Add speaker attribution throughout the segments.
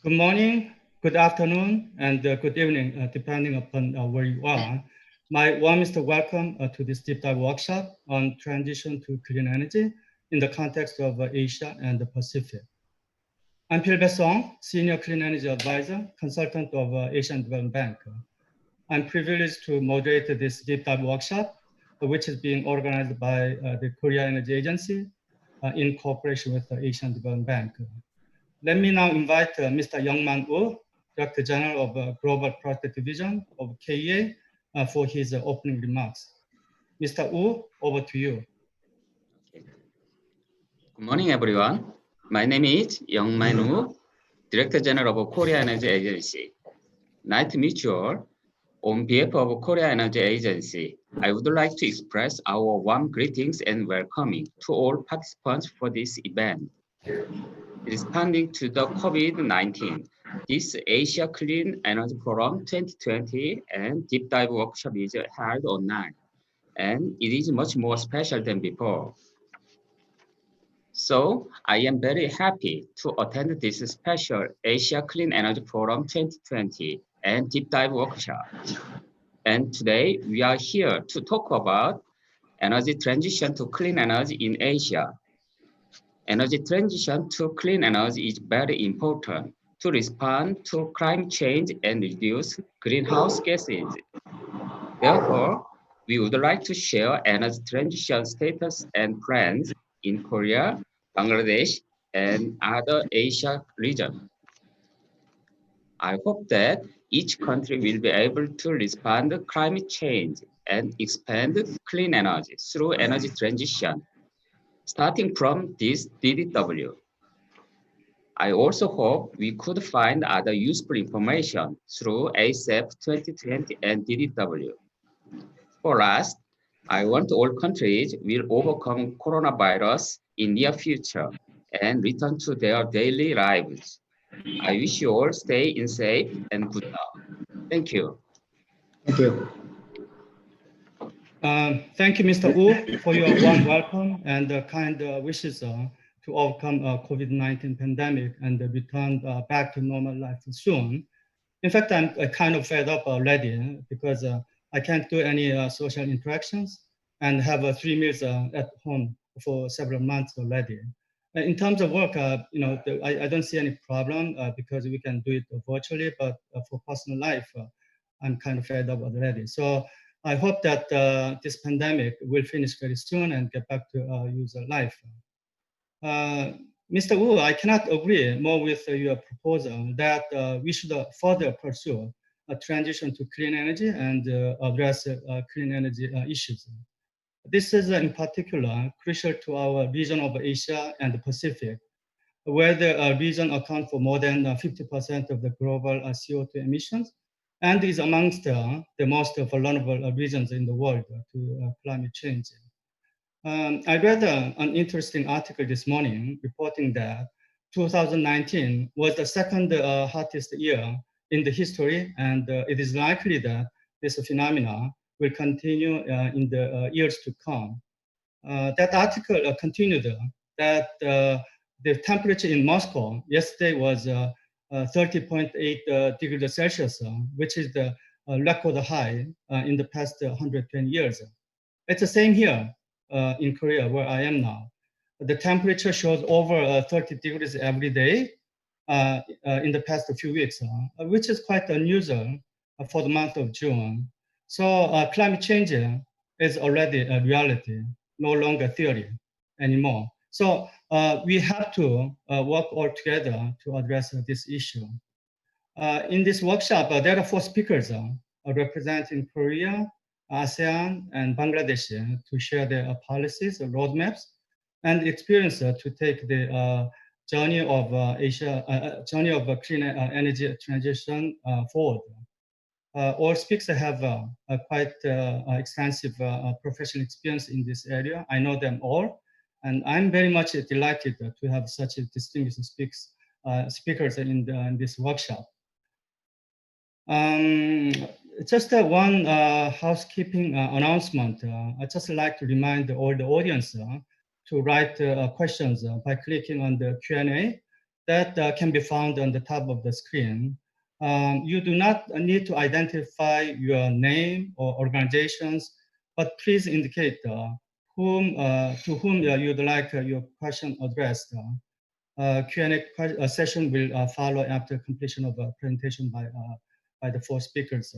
Speaker 1: Good morning, good afternoon, and good evening, depending upon where you are. My warmest welcome to this deep dive workshop on transition to clean energy in the context of Asia and the Pacific. I'm Phil Besong, Senior Clean Energy Advisor, consultant of Asian Development Bank. I'm privileged to moderate this deep dive workshop, which is being organized by the Korea Energy Agency in cooperation with the Asian Development Bank. Let me now invite Mr. Youngman Woo, Director General of Global Project Division of KEA for his opening remarks. Mr. Woo, over to you.
Speaker 2: Good morning, everyone. My name is Youngman Woo, Director General of Korea Energy Agency. Nice to meet you all. On behalf of Korea Energy Agency, I would like to express our warm greetings and welcoming to all participants for this event. Responding to the COVID-19, this Asia Clean Energy Forum 2020 and Deep Dive Workshop is held online, and it is much more special than before. So I am very happy to attend this special Asia Clean Energy Forum 2020 and Deep Dive Workshop. And today we are here to talk about energy transition to clean energy in Asia. Energy transition to clean energy is very important to respond to climate change and reduce greenhouse gases. Therefore, we would like to share energy transition status and plans in Korea, Bangladesh, and other Asia regions. I hope that each country will be able to respond to climate change and expand clean energy through energy transition, starting from this DDW. I also hope we could find other useful information through ASEP 2020 and DDW. For last, I want all countries will overcome coronavirus in near future and return to their daily lives. I wish you all stay in safe and good health. Thank you.
Speaker 3: Thank you.
Speaker 1: Thank you, Mr. Woo, for your warm welcome and kind wishes to overcome COVID-19 pandemic and return back to normal life soon. In fact, I'm kind of fed up already because I can't do any social interactions and have 3 meals at home for several months already. In terms of work, I don't see any problem because we can do it virtually, but for personal life, I'm kind of fed up already. So I hope that this pandemic will finish very soon and get back to usual life. Mr. Wu, I cannot agree more with your proposal that we should further pursue a transition to clean energy and address clean energy issues. This is in particular crucial to our region of Asia and the Pacific, where the region accounts for more than 50% of the global CO2 emissions and is amongst the most vulnerable regions in the world to climate change. I read an interesting article this morning reporting that 2019 was the second hottest year in the history, and it is likely that this phenomena will continue in the years to come. That article continued that the temperature in Moscow yesterday was 30.8 degrees Celsius, which is the record high in the past 110 years. It's the same here in Korea, where I am now. The temperature shows over 30 degrees every day in the past few weeks, which is quite unusual for the month of June. So climate change is already a reality, no longer theory anymore. So we have to work all together to address this issue. In this workshop, there are 4 speakers representing Korea, ASEAN, and Bangladesh to share their policies, roadmaps, and experience to take the journey of journey of clean energy transition forward. All speakers have quite extensive professional experience in this area. I know them all, and I'm very much delighted to have such distinguished speakers in this workshop. Just one housekeeping announcement. I'd just like to remind all the audience to write questions by clicking on the Q&A that can be found on the top of the screen. You do not need to identify your name or organizations, but please indicate to whom you'd like your question addressed. Q&A session will follow after completion of a presentation by the four speakers.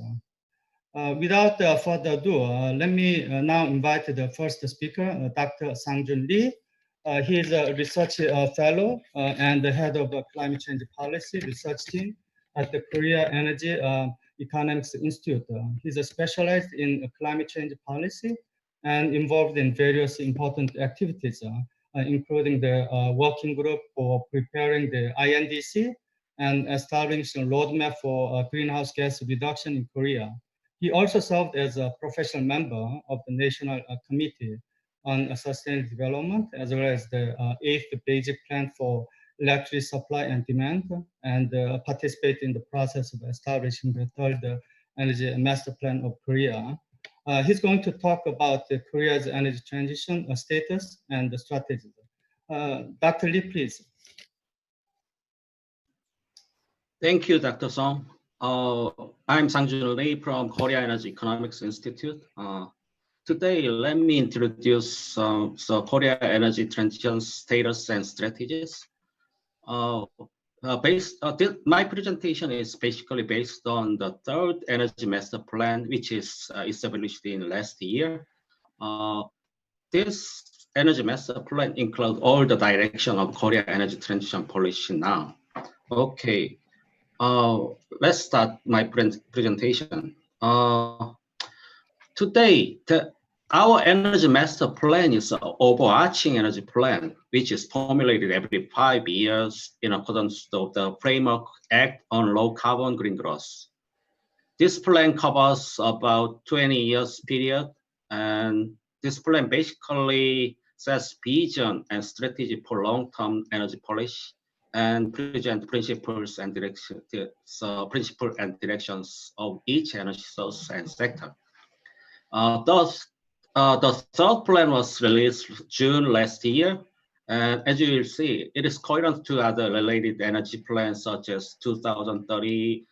Speaker 1: Without further ado, let me now invite the first speaker, Dr. Sang-Jun Lee. He is a research fellow and the head of the climate change policy research team at the Korea Energy Economics Institute. He's specialized in climate change policy and involved in various important activities, including the working group for preparing the NDC and establishing a roadmap for greenhouse gas reduction in Korea. He also served as a professional member of the National Committee on Sustainable Development, as well as the 8th Basic Plan for Electricity Supply and Demand, and participate in the process of establishing the 3rd Energy Master Plan of Korea. He's going to talk about Korea's energy transition status and the strategy. Dr. Lee, please.
Speaker 3: Thank you, Dr. Song. I'm Sang-Jun Lee from Korea Energy Economics Institute. Today, let me introduce Korea energy transition status and strategies. My presentation is basically based on the 3rd Energy Master Plan, which is established in last year. This Energy Master Plan includes all the direction of Korea energy transition policy now. Okay. Let's start my presentation. Today, our Energy Master Plan is an overarching energy plan, which is formulated every 5 years in accordance with the Framework Act on Low Carbon Green Growth. This plan covers about 20 years period, and this plan basically sets vision and strategy for long-term energy policy and present principles and directions of each energy source and sector. Thus, the 3rd plan was released June last year, and as you will see, it is coherent to other related energy plans such as 2030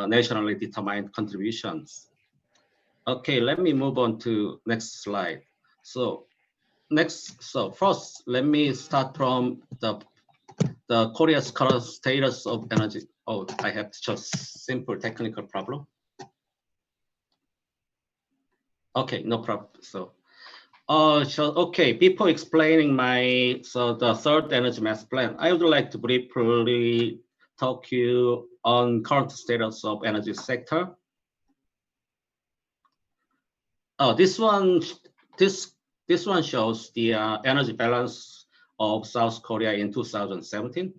Speaker 3: nationally determined contributions. Okay, let me move on to next slide. So first, let me start from the Korea's current status of energy. Oh, I have just simple technical problem. Okay, no problem. So okay, before explaining the 3rd Energy Master Plan, I would like to briefly talk you on current status of energy sector. This one shows the energy balance of South Korea in 2017.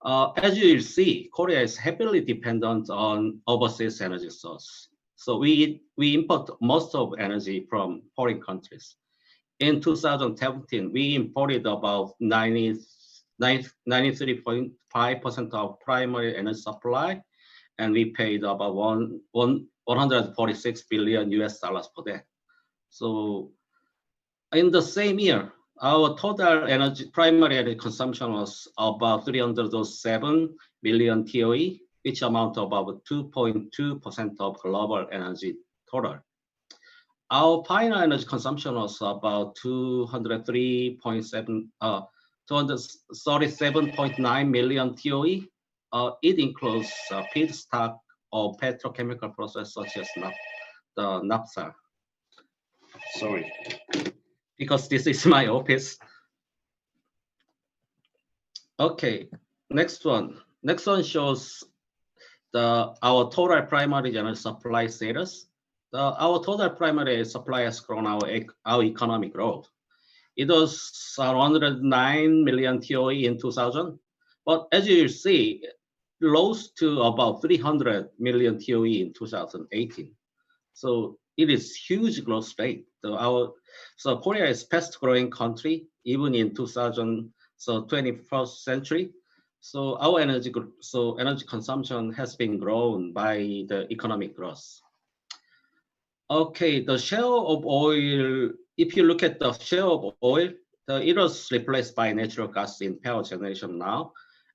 Speaker 3: As you will see, Korea is heavily dependent on overseas energy source. So we import most of energy from foreign countries. In 2017, we imported about 93.5% of primary energy supply, and we paid about $146 billion for that. So in the same year, our total primary energy consumption was about 307 million TOE, which amount to about 2.2% of global energy total. Our final energy consumption was about 237.9 million TOE. It includes feedstock of petrochemical process such as the naphtha. Sorry, because this is my office. Okay, next one. Next one shows our total primary energy supply status. Our total primary supply has grown our economic growth. It was 109 million TOE in 2000, but as you see, rose to about 300 million TOE in 2018. So it is huge growth rate. So Korea is fast growing country, even in 21st century. So our energy consumption has been grown by the economic growth. Okay, the share of oil, if you look at the share of oil, it was replaced by natural gas in power generation now.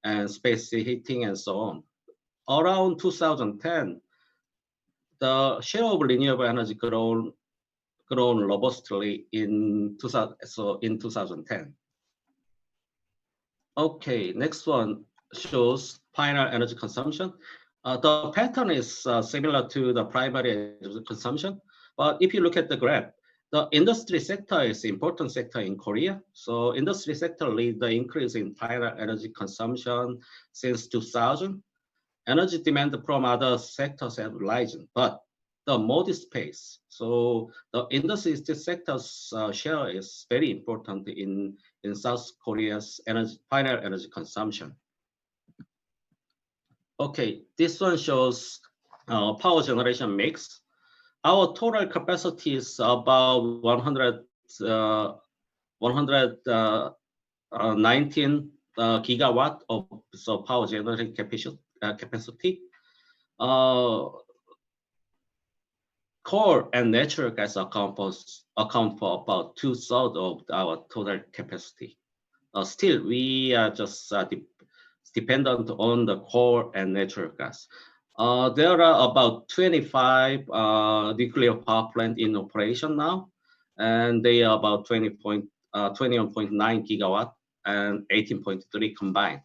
Speaker 3: and space heating and so on. Around 2010, the share of renewable energy grown robustly in 2010. Okay, next one shows final energy consumption. The pattern is similar to the primary energy consumption, but if you look at the graph, the industry sector is important sector in Korea. So industry sector lead the increase in final energy consumption since 2000. Energy demand from other sectors have risen, but the modest pace. So the industry sector's share is very important in South Korea's final energy consumption. Okay, this one shows power generation mix. Our total capacity is about 119 gigawatt of power generation capacity. Coal and natural gas account for about 2/3 of our total capacity. Still, we are just dependent on the coal and natural gas. There are about 25 nuclear power plants in operation now, and they are about 21.9 gigawatt and 18.3 combined.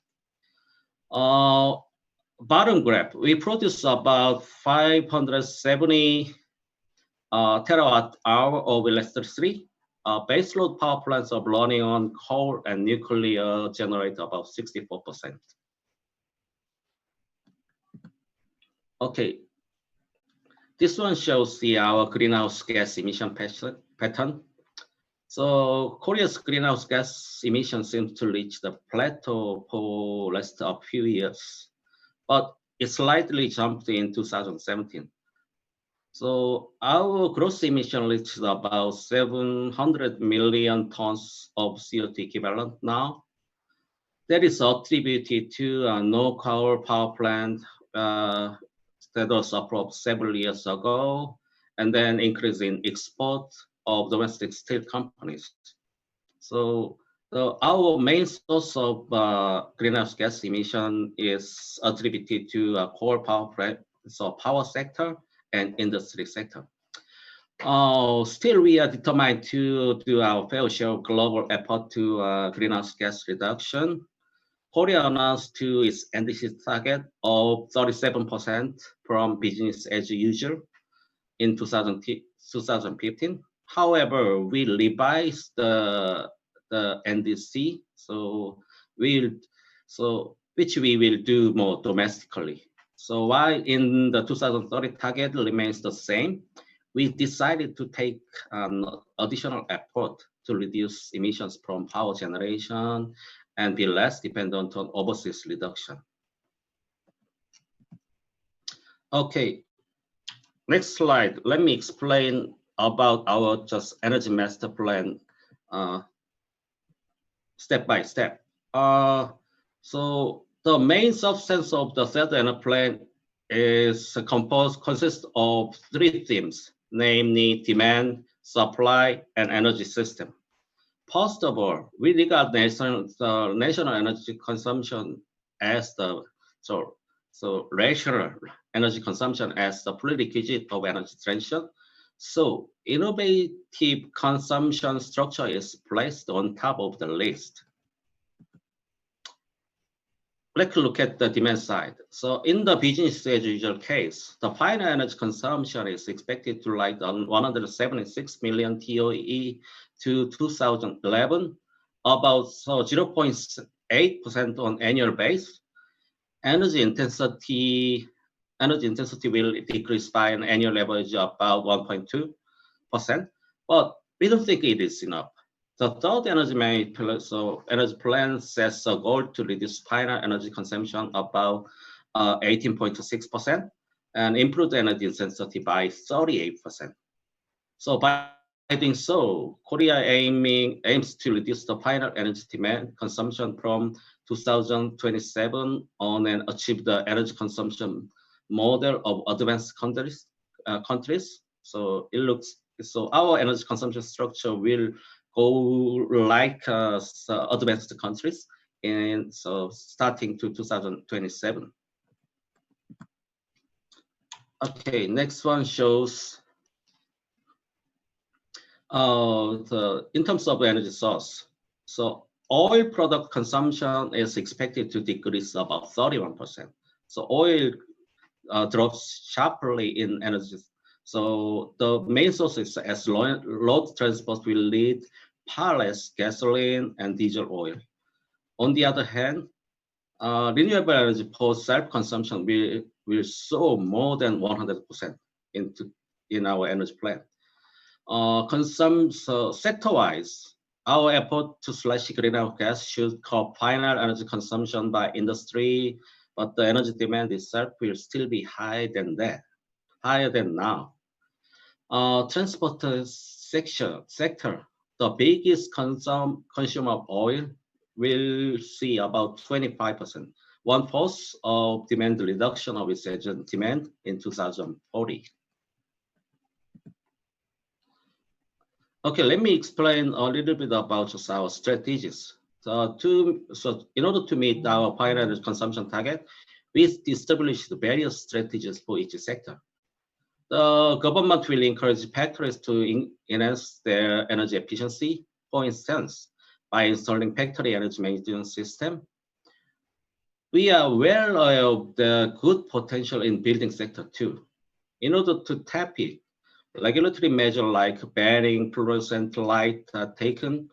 Speaker 3: Bottom graph, we produce about 570 terawatt hour of electricity. Baseload power plants are running on coal and nuclear generate about 64%. Okay, this one shows our greenhouse gas emission pattern. So Korea's greenhouse gas emission seems to reach the plateau for last a few years, but it slightly jumped in 2017. So our gross emission reached about 700 million tons of CO2 equivalent now. That is attributed to no coal power plant that was approved several years ago, and then increase in export of domestic steel companies. So our main source of greenhouse gas emission is attributed to coal power plant, so power sector and industry sector. Still, we are determined to do our fair share of global effort to greenhouse gas reduction. Korea announced to its NDC target of 37% from business as usual in 2015. However, we revised the NDC, which we will do more domestically. So while in the 2030 target remains the same, we decided to take additional effort to reduce emissions from power generation and be less dependent on overseas reduction. Okay, next slide. Let me explain about our just energy master plan step by step. So the main substance of the third energy plan consists of three themes, namely demand, supply, and energy system. First of all, we regard the national energy consumption as rational energy consumption as the prerequisite of energy transition. So innovative consumption structure is placed on top of the list. Let's look at the demand side. So in the business as usual case, the final energy consumption is expected to rise on 176 million TOE to 2011, about 0.8% on annual base. Energy intensity will decrease by an annual average of about 1.2%, but we don't think it is enough. The third energy plan sets a goal to reduce final energy consumption about 18.6% and improve energy intensity by 38%. So by doing so, Korea aims to reduce the final energy demand consumption from 2027 on and achieve the energy consumption model of advanced countries. So our energy consumption structure will go like advanced countries. and so starting to 2027. Okay, next one shows in terms of energy source. So oil product consumption is expected to decrease about 31%. So oil drops sharply in energy. So the main sources as road transport will lead far less gasoline and diesel oil. On the other hand, renewable energy post self-consumption will soar more than 100% in our energy plan. Sector-wise, our effort to slash greenhouse gas should curb final energy consumption by industry, but the energy demand itself will still be higher than now. Transport sector, the biggest consumer of oil, will see about 25%, 1/4 of demand reduction of its agent demand in 2040. Okay, let me explain a little bit about just our strategies. So in order to meet our final energy consumption target, we established various strategies for each sector. The government will encourage factories to enhance their energy efficiency, for instance, by installing factory energy management system. We are well aware of the good potential in building sector too. In order to tap it, regulatory measures like banning fluorescent light are taken.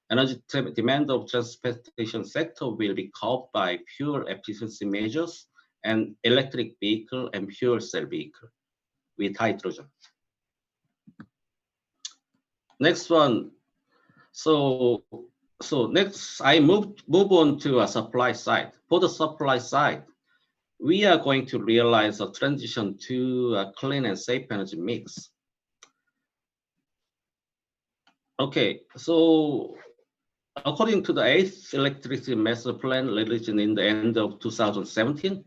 Speaker 3: Energy demand of transportation sector will be curbed by fuel efficiency measures and electric vehicle and fuel cell vehicle with hydrogen. Next one. So next, I move on to a supply side. For the supply side, we are going to realize a transition to a clean and safe energy mix. Okay, so according to the 8th Electricity Master Plan released in the end of 2017,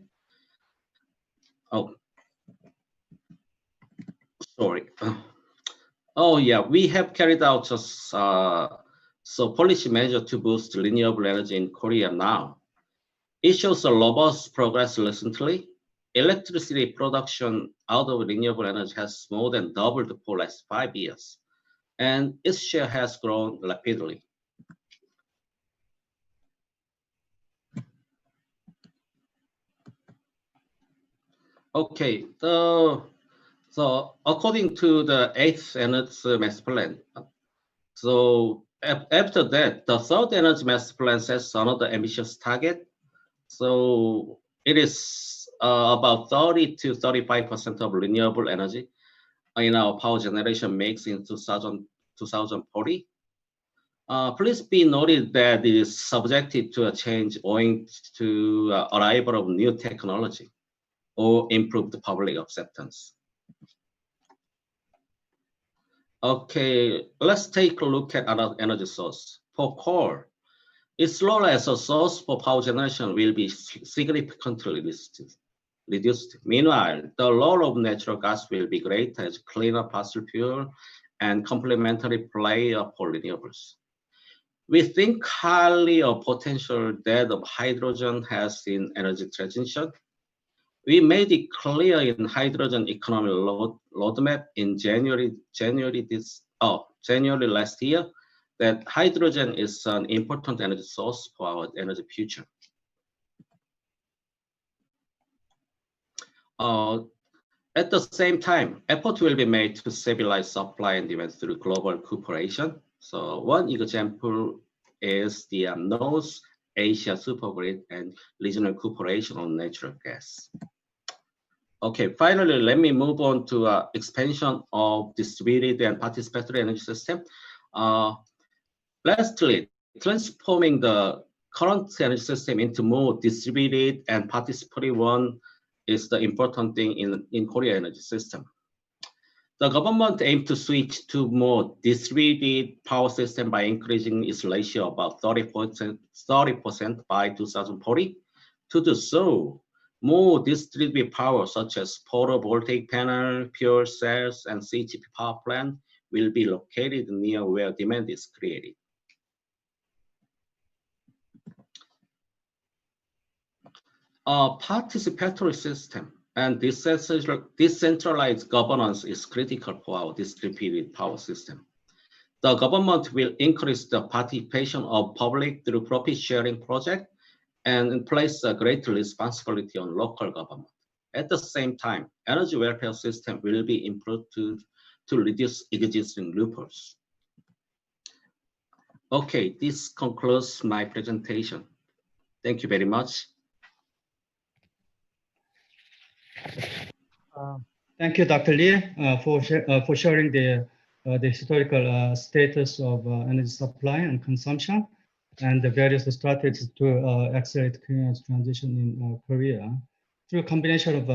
Speaker 3: we have carried out just policy measure to boost renewable energy in Korea now. It shows a robust progress recently. Electricity production out of renewable energy has more than doubled for the last 5 years, and its share has grown rapidly. Okay, so according to the 8th Energy Master Plan, so after that, the 3rd Energy Master Plan sets another ambitious target. So it is about 30 to 35% of renewable energy in our power generation mix in 2040. Please be noted that it is subjected to a change owing to arrival of new technology or improved public acceptance. Okay, let's take a look at another energy source. For coal, its role as a source for power generation will be significantly reduced. Meanwhile, the role of natural gas will be great as cleaner fossil fuel and complementary player for renewables. We think highly of potential that of hydrogen has in energy transition. We made it clear in hydrogen economy roadmap in January last year that hydrogen is an important energy source for our energy future. At the same time, effort will be made to stabilize supply and demand through global cooperation. So one example is the North Asia Supergrid and regional cooperation on natural gas. Okay, finally, let me move on to expansion of distributed and participatory energy system. Lastly, transforming the current energy system into more distributed and participatory one is the important thing in Korea energy system. The government aims to switch to more distributed power system by increasing its ratio about 30% by 2040. To do so, more distributed power such as photovoltaic panel, fuel cells, and CHP power plant will be located near where demand is created. A participatory system and decentralized governance is critical for our distributed power system. The government will increase the participation of public through profit sharing project and place a greater responsibility on local government. At the same time, energy welfare system will be improved to reduce existing loopholes. Okay, this concludes my presentation. Thank you very much.
Speaker 1: Thank you, Dr. Lee, for sharing the historical status of energy supply and consumption and the various strategies to accelerate clean energy transition in Korea through a combination of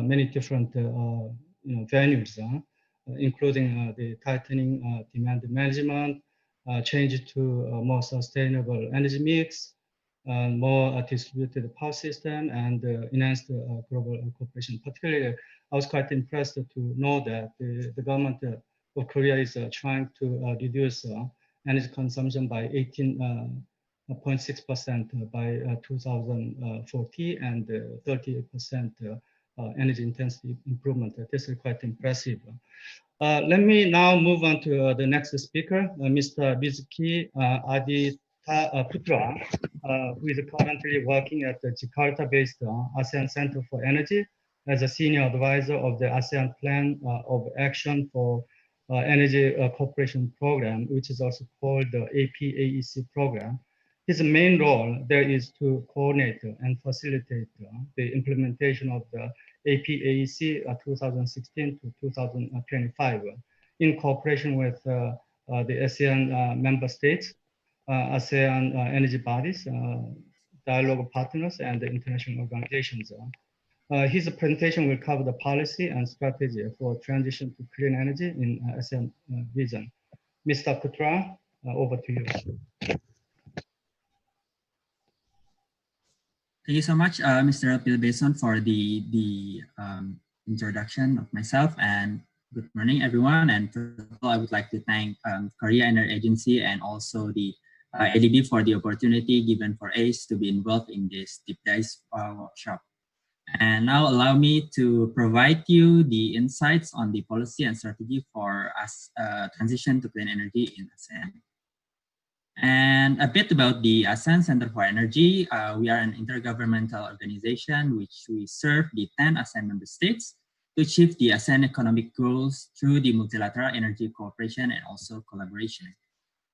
Speaker 1: many different venues, including the tightening demand management, change to a more sustainable energy mix, more distributed power system, and enhanced global cooperation. Particularly, I was quite impressed to know that the government of Korea is trying to reduce energy consumption by 18.6% by 2040 and 38% energy intensity improvement. This is quite impressive. Let me now move on to the next speaker, Mr. Rizky Putra, who is currently working at the Jakarta-based ASEAN Center for Energy as a senior advisor of the ASEAN Plan of Action for Energy Cooperation Program, which is also called the APAEC program. His main role there is to coordinate and facilitate the implementation of the APAEC 2016 to 2025 in cooperation with the ASEAN member states, ASEAN energy bodies, dialogue partners, and the international organizations. His presentation will cover the policy and strategy for transition to clean energy in ASEAN region. Mr. Putra, over to you.
Speaker 4: Thank you so much, Mr. Pilbeson, for the introduction of myself, and good morning, everyone. And first of all, I would like to thank Korea Energy Agency and also the ADB for the opportunity given for ACE to be involved in this deep dive workshop. And now allow me to provide you the insights on the policy and strategy for us transition to clean energy in ASEAN. And a bit about the ASEAN Center for Energy. We are an intergovernmental organization which we serve the 10 ASEAN member states to achieve the ASEAN economic goals through the multilateral energy cooperation and also collaboration.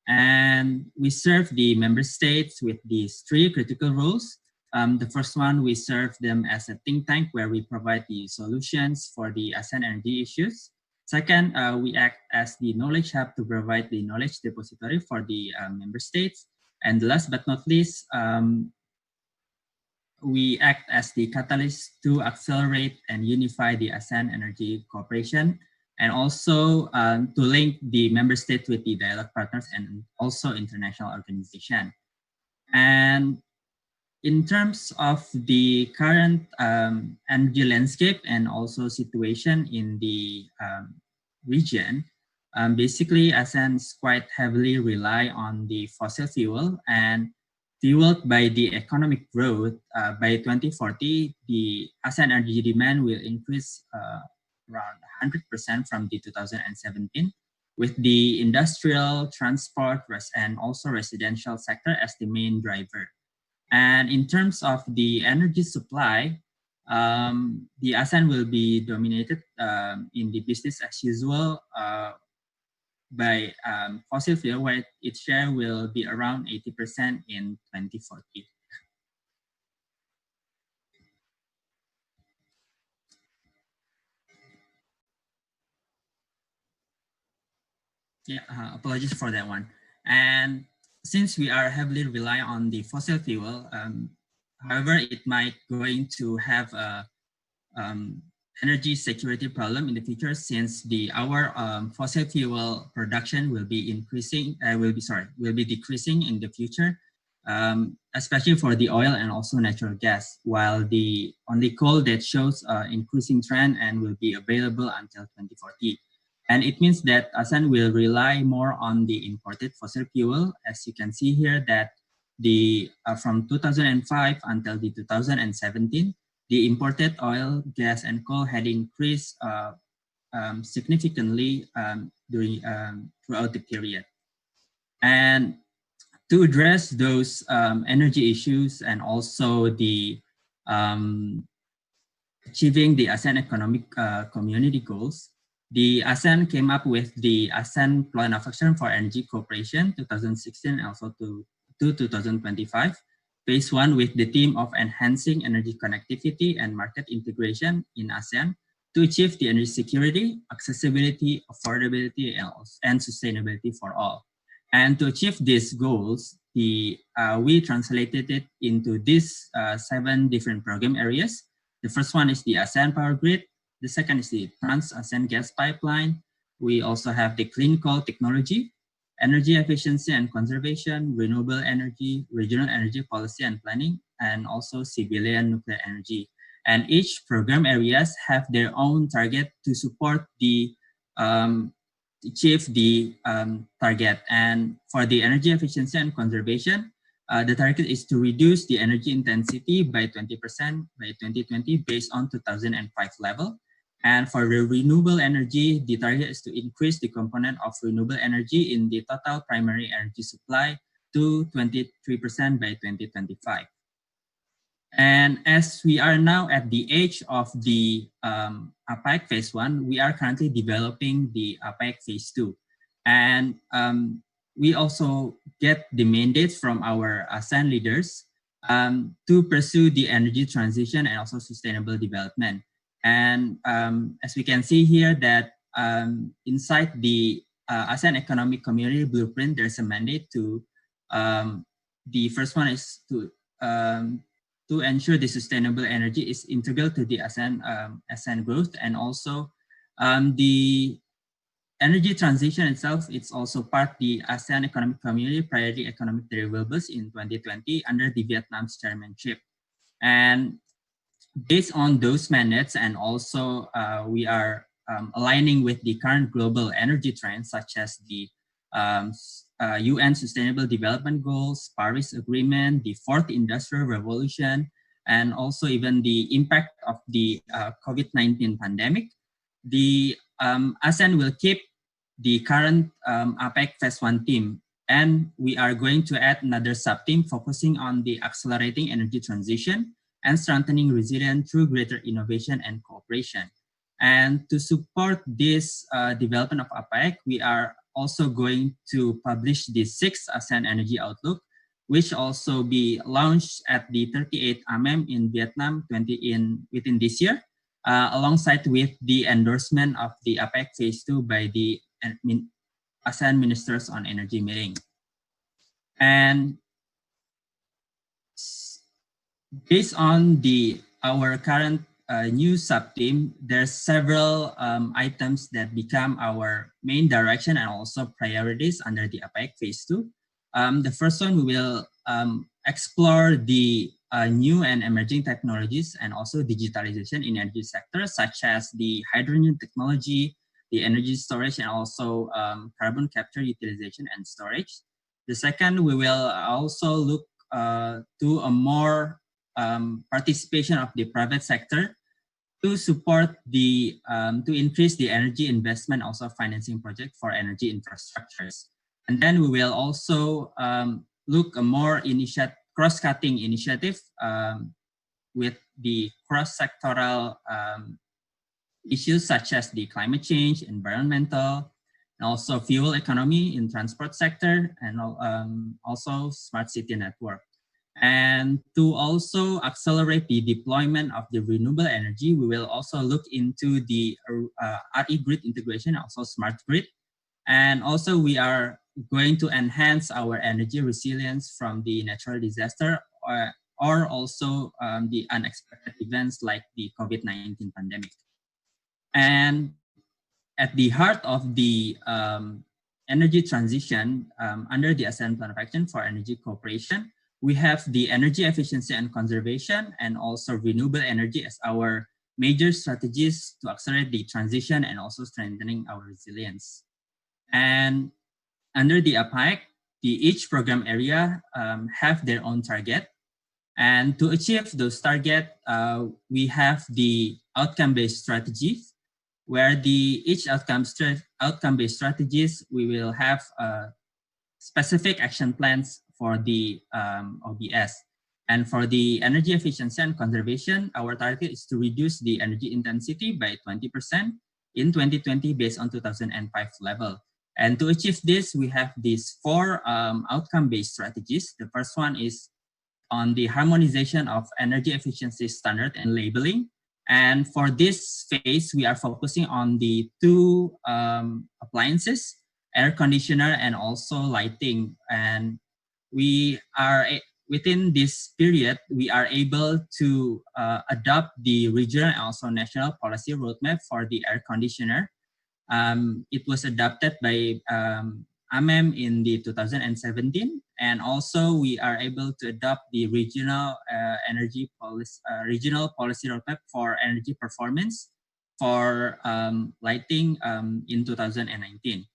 Speaker 4: And we serve the member states with these three critical roles. The first one, we serve them as a think tank where we provide the solutions for the ASEAN energy issues. Second, we act as the knowledge hub to provide the knowledge depository for the member states. And last but not least, we act as the catalyst to accelerate and unify the ASEAN energy cooperation, and also to link the member states with the dialogue partners and also international organization. And in terms of the current energy landscape and also situation in the region, basically ASEAN is quite heavily rely on the fossil fuel, and fueled by the economic growth, by 2040, the ASEAN energy demand will increase around 100% from the 2017, with the industrial, transport, and also residential sector as the main driver. And in terms of the energy supply, the ASEAN will be dominated in the business as usual by fossil fuel, where its share will be around 80% in 2040. Yeah, apologies for that one. And since we are heavily reliant on the fossil fuel, however, it might going to have a energy security problem in the future, since our fossil fuel production will be decreasing in the future, especially for the oil and also natural gas, while the only coal that shows increasing trend and will be available until 2040. And it means that ASEAN will rely more on the imported fossil fuel. As you can see here, that from 2005 until the 2017, the imported oil, gas, and coal had increased significantly throughout the period. And to address those energy issues and also the achieving the ASEAN Economic Community goals, the ASEAN came up with the ASEAN Plan of Action for Energy Cooperation 2016 and also to 2025, phase 1 with the theme of enhancing energy connectivity and market integration in ASEAN to achieve the energy security, accessibility, affordability, and sustainability for all. And to achieve these goals, we translated it into these 7 different program areas. The first one is the ASEAN Power Grid. The second is the Trans-ASEAN Gas Pipeline. We also have the Clean Coal Technology, Energy Efficiency and Conservation, Renewable Energy, Regional Energy Policy and Planning, and also Civilian Nuclear Energy. And each program areas have their own target to support the achieve the target. And for the energy efficiency and conservation, the target is to reduce the energy intensity by 20% by 2020 based on 2005 level. And for the renewable energy, the target is to increase the component of renewable energy in the total primary energy supply to 23% by 2025. And as we are now at the age of the APEC phase 1, we are currently developing the APEC phase 2. And we also get the mandate from our ASEAN leaders to pursue the energy transition and also sustainable development. And as we can see here that inside the ASEAN Economic Community Blueprint, there's a mandate to, the first one is to ensure the sustainable energy is integral to the ASEAN growth, and also the energy transition itself, it's also part the ASEAN Economic Community Priority Economic Deliverables in 2020 under the Vietnam's chairmanship. And based on those mandates, and also we are aligning with the current global energy trends such as the UN Sustainable Development Goals, Paris Agreement, the Fourth Industrial Revolution, and also even the impact of the COVID-19 pandemic. The ASEAN will keep the current APEC Phase 1 theme, and we are going to add another sub-theme focusing on the accelerating energy transition and strengthening resilience through greater innovation and cooperation. And to support this development of APEC, we are also going to publish the 6th ASEAN Energy Outlook, which also be launched at the 38th AMEM in Vietnam within this year, alongside with the endorsement of the APEC Phase 2 by the ASEAN Ministers on Energy meeting. And based on our current new sub-theme, there's several items that become our main direction and also priorities under the APEC Phase 2. The first one, we will explore the new and emerging technologies and also digitalization in energy sector, such as the hydrogen technology, the energy storage, and also carbon capture, utilization, and storage. The second, we will also look to a more participation of the private sector to support the, to increase the energy investment, also financing project for energy infrastructures. And then we will also look a more cross-cutting initiative with the cross-sectoral issues such as the climate change, environmental, and also fuel economy in transport sector, and also smart city network. And to also accelerate the deployment of the renewable energy, we will also look into the RE grid integration, also smart grid. And also we are going to enhance our energy resilience from the natural disaster or also the unexpected events like the COVID-19 pandemic. And at the heart of the energy transition under the ASEAN Plan of Action for Energy Cooperation, we have the energy efficiency and conservation and also renewable energy as our major strategies to accelerate the transition and also strengthening our resilience. And under the APEC, each program area have their own target. And to achieve those targets, we have the outcome-based strategies, where each outcome-based strategies, we will have specific action plans for the OBS. And for the energy efficiency and conservation, our target is to reduce the energy intensity by 20% in 2020 based on 2005 level. And to achieve this, we have these 4 outcome-based strategies. The first one is on the harmonization of energy efficiency standard and labeling. And for this phase, we are focusing on the 2 appliances, air conditioner and also lighting. And we are, within this period, we are able to adopt the regional and also national policy roadmap for the air conditioner. It was adopted by AMEM in the 2017, and also we are able to adopt the regional regional policy roadmap for energy performance for lighting in 2019.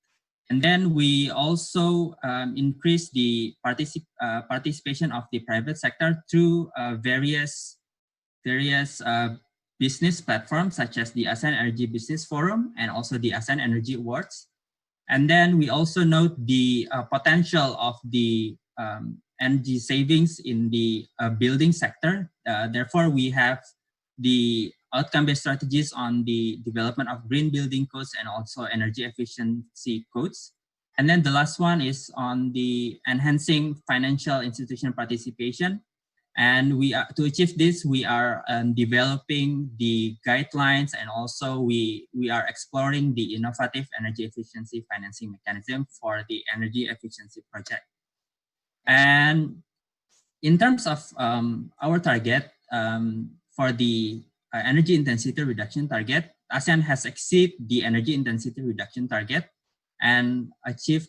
Speaker 4: And then we also increase the participation of the private sector through various business platforms such as the ASEAN Energy Business Forum and also the ASEAN Energy Awards. And then we also note the potential of the energy savings in the building sector. Therefore, we have the outcome-based strategies on the development of green building codes and also energy efficiency codes. And then the last one is on the enhancing financial institution participation. And to achieve this, we are developing the guidelines, and also we are exploring the innovative energy efficiency financing mechanism for the energy efficiency project. And in terms of our target for the energy intensity reduction target, ASEAN has exceeded the energy intensity reduction target and achieved,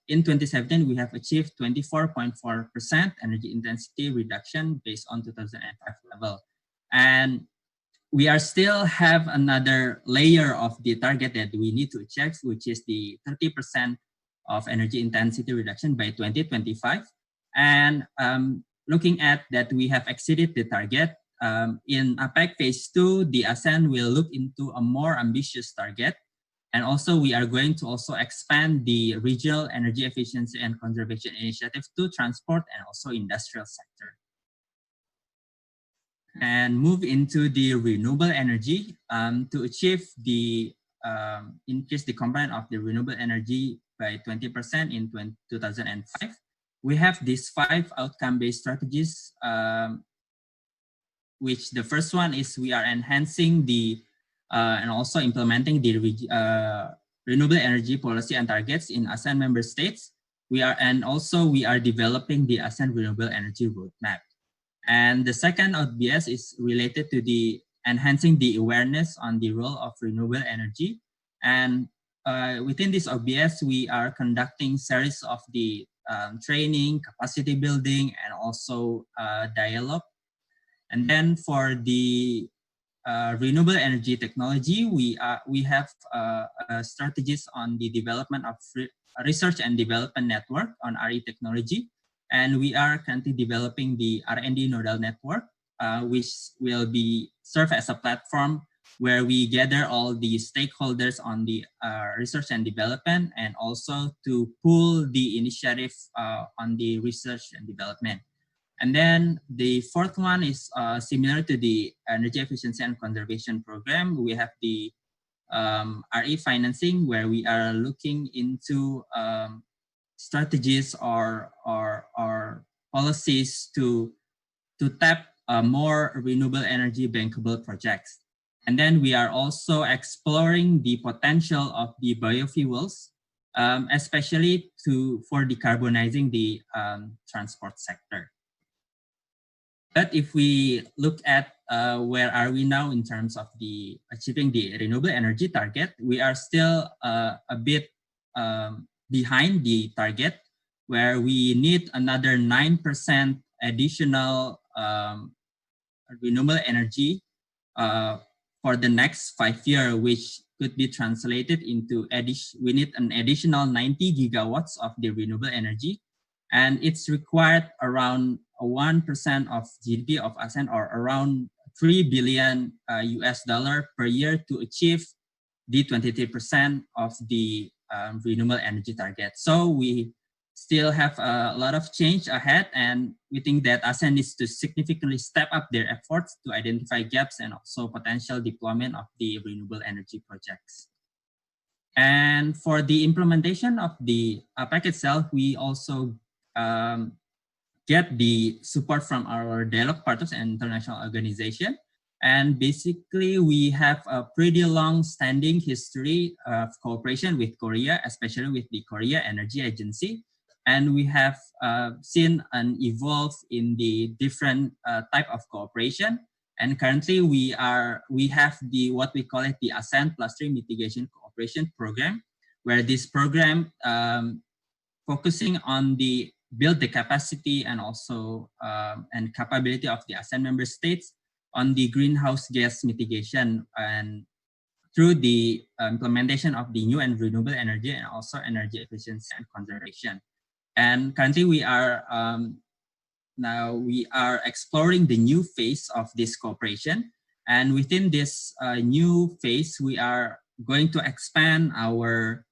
Speaker 4: in 2017, we have achieved 24.4% energy intensity reduction based on 2005 level. And we are still have another layer of the target that we need to achieve, which is the 30% of energy intensity reduction by 2025. And looking at that, we have exceeded the target. In APEC phase 2, the ASEAN will look into a more ambitious target. And also we are going to also expand the regional energy efficiency and conservation initiative to transport and also industrial sector. And move into the renewable energy to achieve the increase the component of the renewable energy by 20% in 2005. We have these 5 outcome-based strategies, which the first one is we are enhancing the and also implementing the renewable energy policy and targets in ASEAN member states. We are developing the ASEAN renewable energy roadmap. And the second OBS is related to the enhancing the awareness on the role of renewable energy. And within this OBS, we are conducting series of the training, capacity building, and also dialogue. And then for the renewable energy technology, we have strategies on the development of research and development network on RE technology, and we are currently developing the R&D nodal network, which will serve as a platform where we gather all the stakeholders on the research and development, and also to pool the initiative on the research and development. And then the fourth one is similar to the energy efficiency and conservation program. We have the RE financing, where we are looking into strategies or policies to tap more renewable energy bankable projects. And then we are also exploring the potential of the biofuels, especially for decarbonizing the transport sector. But if we look at where are we now in terms of the achieving the renewable energy target, we are still a bit behind the target, where we need another 9% additional renewable energy for the next 5 years, which could be translated into we need an additional 90 gigawatts of the renewable energy, and it's required around 1% of GDP of ASEAN, or around $3 billion US dollar per year to achieve the 23% of the renewable energy target. So we still have a lot of change ahead, and we think that ASEAN needs to significantly step up their efforts to identify gaps and also potential deployment of the renewable energy projects. And for the implementation of the APEC itself, we also get the support from our dialogue partners and international organization. And basically, we have a pretty long-standing history of cooperation with Korea, especially with the Korea Energy Agency. And we have seen an evolve in the different type of cooperation. And currently, we have the what we call it the ASEAN Cluster Mitigation Cooperation Program, where this program focusing on the build the capacity and also and capability of the ASEAN member states on the greenhouse gas mitigation, and through the implementation of the new and renewable energy and also energy efficiency and conservation. And currently we are exploring the new phase of this cooperation. And within this new phase, we are going to expand our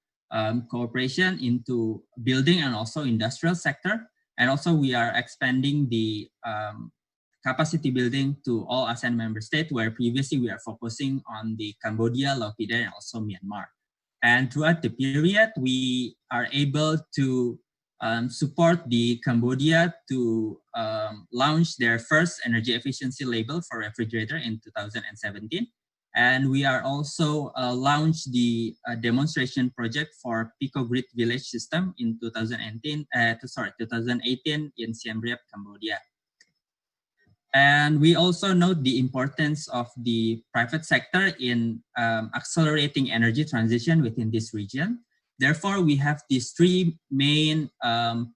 Speaker 4: cooperation into building and also industrial sector. And also we are expanding the capacity building to all ASEAN member states, where previously we are focusing on the Cambodia, Laos, and also Myanmar. And throughout the period, we are able to support the Cambodia to launch their first energy efficiency label for refrigerator in 2017. And we are also launched the demonstration project for Picogrid Village system in 2018 in Siem Reap, Cambodia. And we also note the importance of the private sector in accelerating energy transition within this region. Therefore, we have these three main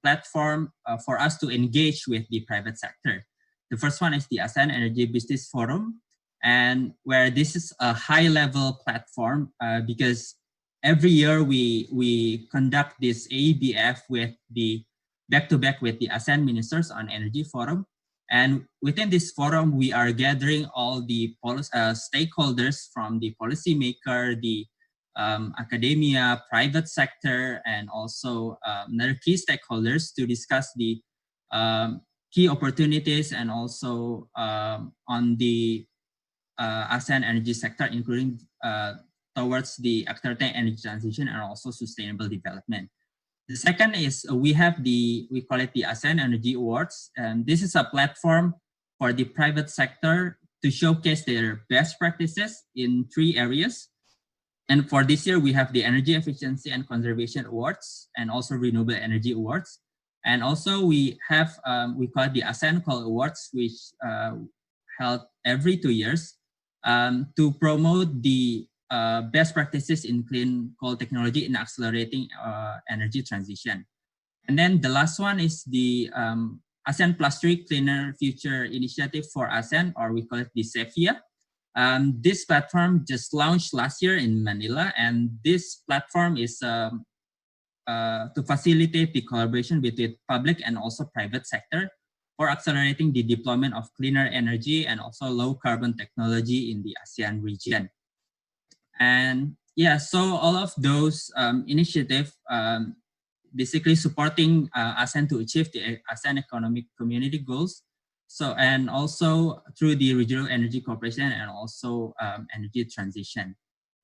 Speaker 4: platforms for us to engage with the private sector. The first one is the ASEAN Energy Business Forum, and where this is a high-level platform because every year we conduct this AEBF with the back-to-back with the ASEAN Ministers on Energy Forum. And within this forum, we are gathering all the stakeholders from the policymaker, the academia, private sector, and also other key stakeholders to discuss the key opportunities and also on the ASEAN energy sector, including towards the exerting energy transition and also sustainable development. The second is we call it the ASEAN Energy Awards. And this is a platform for the private sector to showcase their best practices in 3 areas. And for this year, we have the Energy Efficiency and Conservation Awards and also Renewable Energy Awards. And also we have, we call it the ASEAN Call Awards, which held every 2 years to promote the best practices in clean coal technology in accelerating energy transition. And then the last one is the ASEAN Plus 3 Cleaner Future Initiative for ASEAN, or we call it the SEFIA. This platform just launched last year in Manila, and this platform is to facilitate the collaboration between public and also private sector for accelerating the deployment of cleaner energy and also low carbon technology in the ASEAN region. And yeah, so all of those initiatives basically supporting ASEAN to achieve the ASEAN Economic Community goals. So, and also through the regional energy cooperation and also energy transition.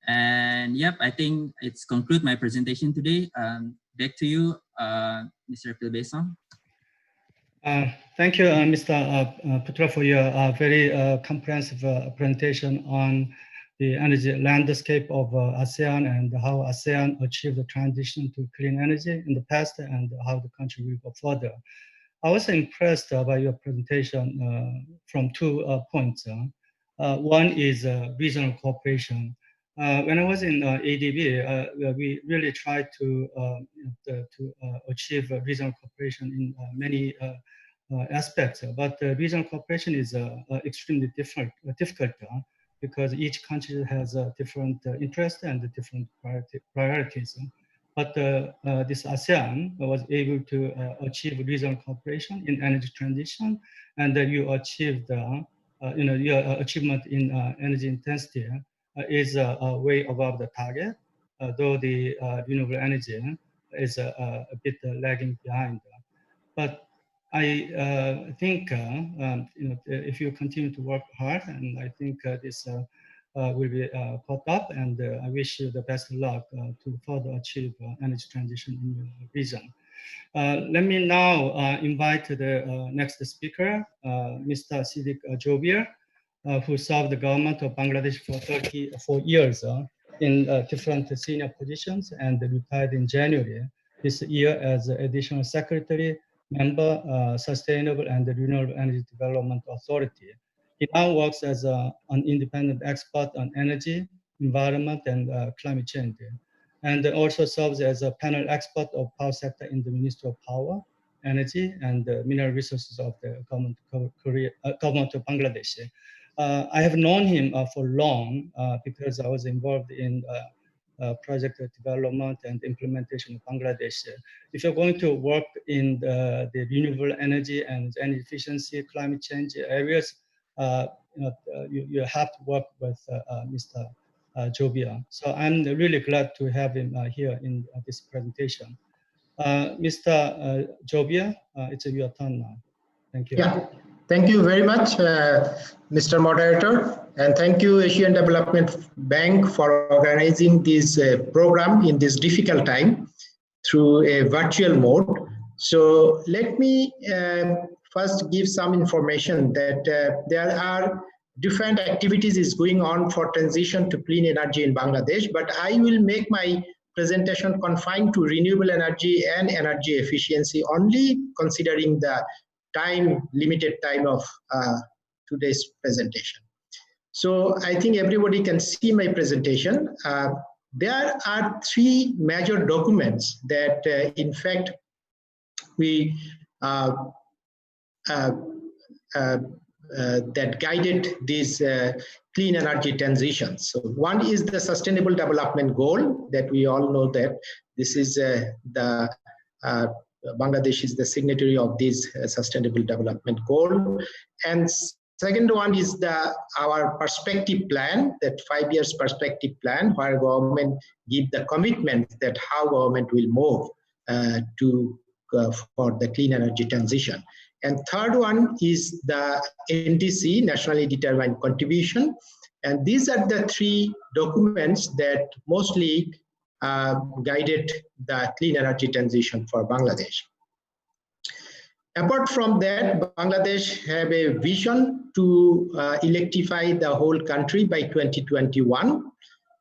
Speaker 4: And yep, I think it's conclude my presentation today. Back to you, Mr. Pilbeson.
Speaker 1: Thank you, Mr. Putra, for your very comprehensive presentation on the energy landscape of ASEAN and how ASEAN achieved the transition to clean energy in the past and how the country will go further. I was impressed by your presentation from 2 points. One is regional cooperation. When I was in ADB, we really tried to achieve regional cooperation in many aspects, but regional cooperation is extremely difficult because each country has a different interest and different priorities. But this ASEAN was able to achieve regional cooperation in energy transition, and you achieved, your achievement in energy intensity is way above the target, though the renewable energy is a bit lagging behind. But I think if you continue to work hard, and I think this will be caught up, and I wish you the best of luck to further achieve energy transition in your region. Let me now invite the next speaker, Mr. Siddiq Jobier, who served the government of Bangladesh for 34 years in different senior positions, and retired in January this year as additional secretary, member, Sustainable and Renewable Energy Development Authority. He now works as an independent expert on energy, environment, and climate change, and also serves as a panel expert of power sector in the Ministry of Power, Energy, and Mineral Resources of the government of Bangladesh. I have known him for long because I was involved in project development and implementation in Bangladesh. If you're going to work in the renewable energy and energy efficiency, climate change areas, you have to work with Mr. Jobier. So I'm really glad to have him here in this presentation. Mr. Jobier, it's your turn now. Thank you.
Speaker 5: Yeah, thank you very much, Mr. Moderator, and thank you Asian Development Bank for organizing this program in this difficult time through a virtual mode. So let me first give some information that there are different activities is going on for transition to clean energy in Bangladesh, but I will make my presentation confined to renewable energy and energy efficiency, only considering the limited time of today's presentation. So I think everybody can see my presentation. There are three major documents that in fact we that guided this clean energy transition. So one is the Sustainable Development Goal, that we all know that this is Bangladesh is the signatory of this Sustainable Development Goal. And second one is our perspective plan, that 5 years perspective plan, where government give the commitment that how government will move for the clean energy transition. And third one is the NDC, Nationally Determined Contribution. And these are the three documents that mostly guided the clean energy transition for Bangladesh. Apart from that, Bangladesh have a vision to electrify the whole country by 2021.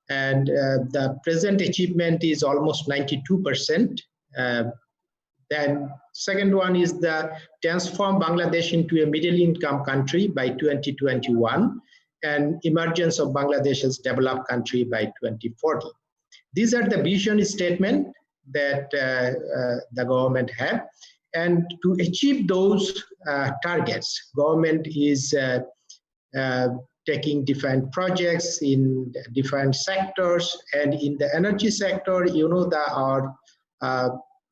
Speaker 5: And the present achievement is almost 92%. Then second one is the transform Bangladesh into a middle income country by 2021 and emergence of Bangladesh as developed country by 2040. These are the vision statement that the government have. And to achieve those targets, government is taking different projects in different sectors. And in the energy sector, you know,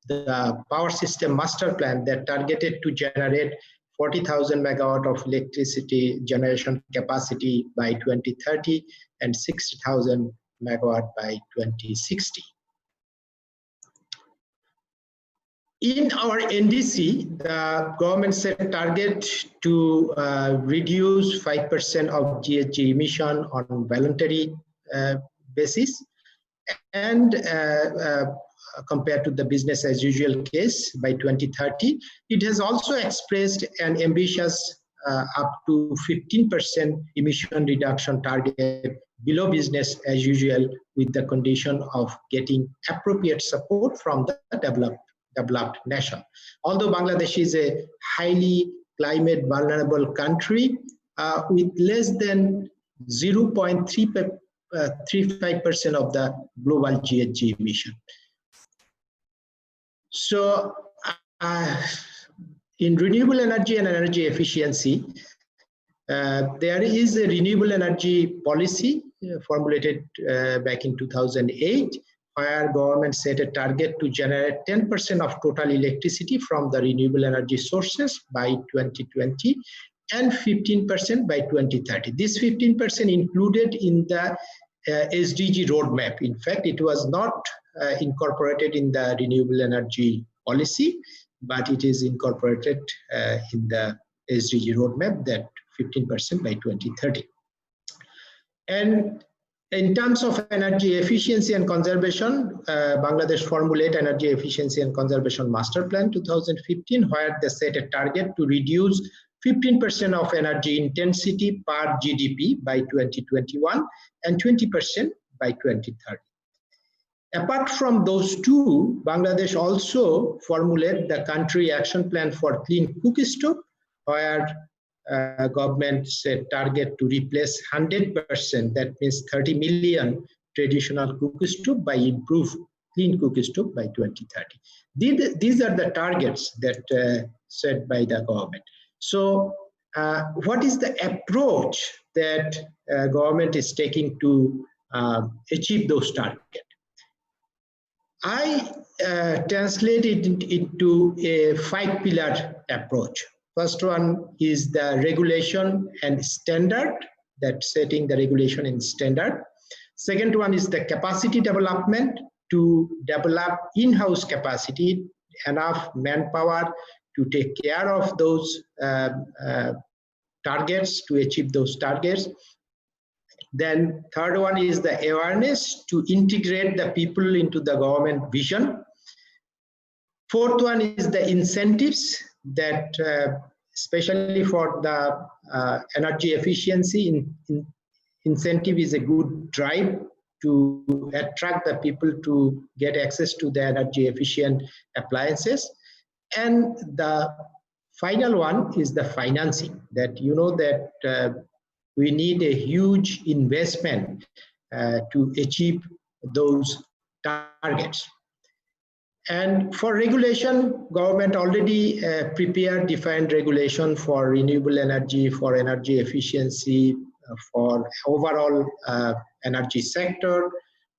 Speaker 5: the power system master plan that targeted to generate 40,000 megawatt of electricity generation capacity by 2030 and 60,000 megawatt by 2060. In our NDC, the government set target to reduce 5% of GHG emission on voluntary basis, and compared to the business as usual case by 2030. It has also expressed an ambitious up to 15% emission reduction target below business as usual, with the condition of getting appropriate support from the developed nation. Although Bangladesh is a highly climate vulnerable country with less than 0.35% of the global GHG emission. So in renewable energy and energy efficiency, There is a renewable energy policy formulated back in 2008, where government set a target to generate 10% of total electricity from the renewable energy sources by 2020 and 15% by 2030. This 15% included in the SDG roadmap. In fact, it was not incorporated in the renewable energy policy, but it is incorporated in the SDG roadmap, that 15% by 2030. And in terms of energy efficiency and conservation, Bangladesh formulated Energy Efficiency and Conservation Master Plan 2015, where they set a target to reduce 15% of energy intensity per GDP by 2021 and 20% by 2030. Apart from those two, Bangladesh also formulated the country action plan for clean cook stove, where government set target to replace 100%, that means 30 million traditional cook stove by improved clean cook stove by 2030. These are the targets that set by the government. So what is the approach that government is taking to achieve those targets? I translated it into a 5-pillar approach. First one is the regulation and standard, that setting the regulation and standard. Second one is the capacity development, to develop in-house capacity, enough manpower to take care of those targets, to achieve those targets. Then third one is the awareness, to integrate the people into the government vision. Fourth one is the incentives, that especially for the energy efficiency, incentive is a good drive to attract the people to get access to the energy efficient appliances. And the final one is the financing, that you know that we need a huge investment to achieve those targets. And for regulation, government already prepared defined regulation for renewable energy, for energy efficiency, for overall energy sector.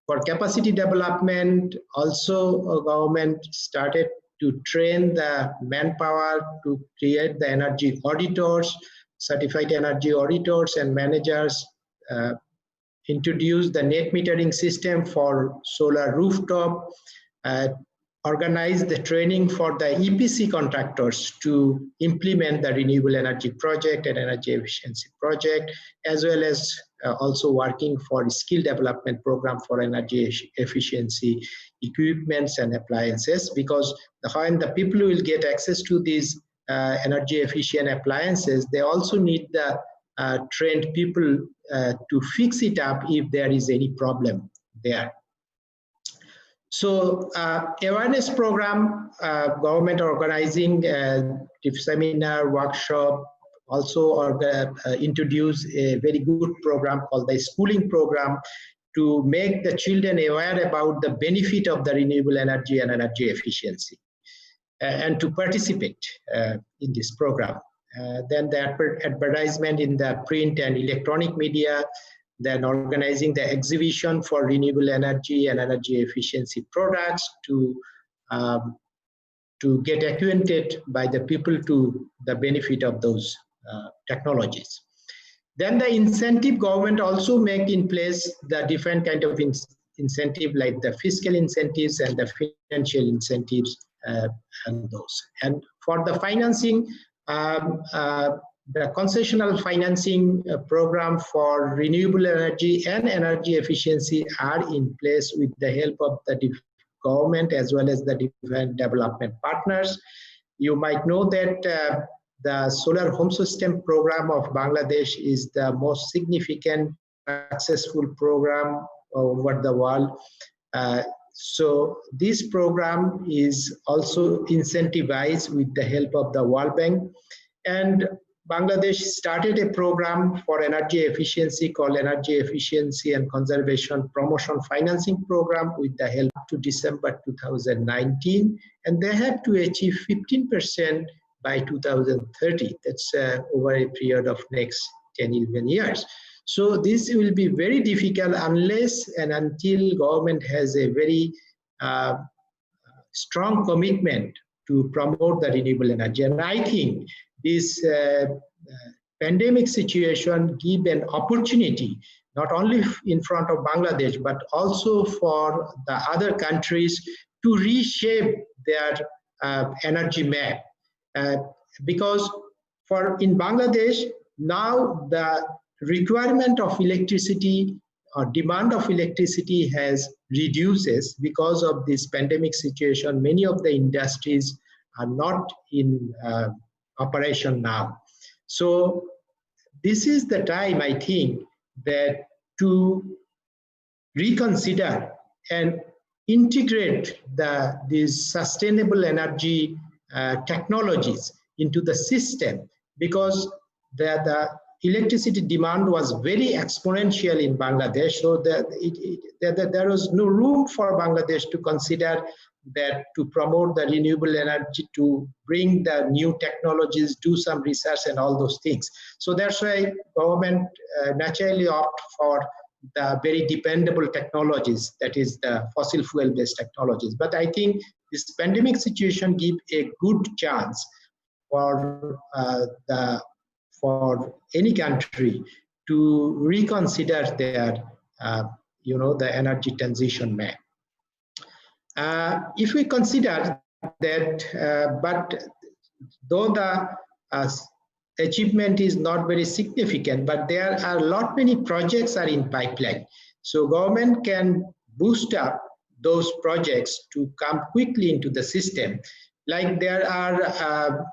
Speaker 5: For capacity development, also government started to train the manpower to create the energy auditors, certified energy auditors and managers, introduce the net metering system for solar rooftop, organize the training for the EPC contractors to implement the renewable energy project and energy efficiency project, as well as also working for skill development program for energy efficiency equipments and appliances, because when the people will get access to these energy efficient appliances, they also need the trained people to fix it up if there is any problem there. So awareness program, government organizing seminar, workshop, also introduce a very good program called the schooling program to make the children aware about the benefit of the renewable energy and energy efficiency, and to participate in this program. Then the advertisement in the print and electronic media, then organizing the exhibition for renewable energy and energy efficiency products to get acquainted by the people to the benefit of those technologies. Then the incentive, government also make in place the different kind of incentive, like the fiscal incentives and the financial incentives and those. And for the financing, the concessional financing program for renewable energy and energy efficiency are in place with the help of the government as well as the different development partners. You might know that the solar home system program of Bangladesh is the most significant successful program over the world. So this program is also incentivized with the help of the World Bank. And Bangladesh started a program for energy efficiency called Energy Efficiency and Conservation Promotion Financing Program with the help to December 2019. And they have to achieve 15% by 2030. That's over a period of next 10, 11 years. So this will be very difficult unless and until government has a very strong commitment to promote the renewable energy. And I think this pandemic situation give an opportunity, not only in front of Bangladesh, but also for the other countries to reshape their energy map. Because in Bangladesh, now the requirement of electricity or demand of electricity has reduces because of this pandemic situation. Many of the industries are not in operation now. So this is the time, I think, that to reconsider and integrate these sustainable energy technologies into the system, because the electricity demand was very exponential in Bangladesh, so there was no room for Bangladesh to consider that to promote the renewable energy, to bring the new technologies, do some research and all those things. So that's why government naturally opt for the very dependable technologies, that is the fossil fuel based technologies. But I think this pandemic situation gives a good chance for any country to reconsider their the energy transition map. If we consider that, but though the achievement is not very significant, but there are many projects are in pipeline. So government can boost up those projects to come quickly into the system. Like there are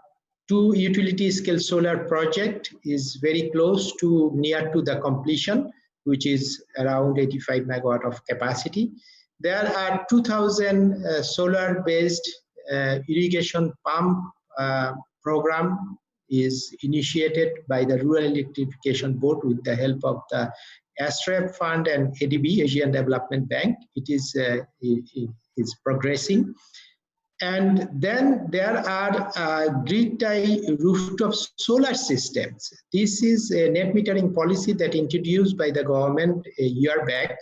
Speaker 5: 2 utility scale solar project is very close to near to the completion, which is around 85 megawatt of capacity. There are 2,000 solar based irrigation pump program is initiated by the Rural Electrification Board with the help of the ASREP Fund and ADB, Asian Development Bank. It is progressing. And then there are grid-tie rooftop solar systems. This is a net metering policy that introduced by the government a year back.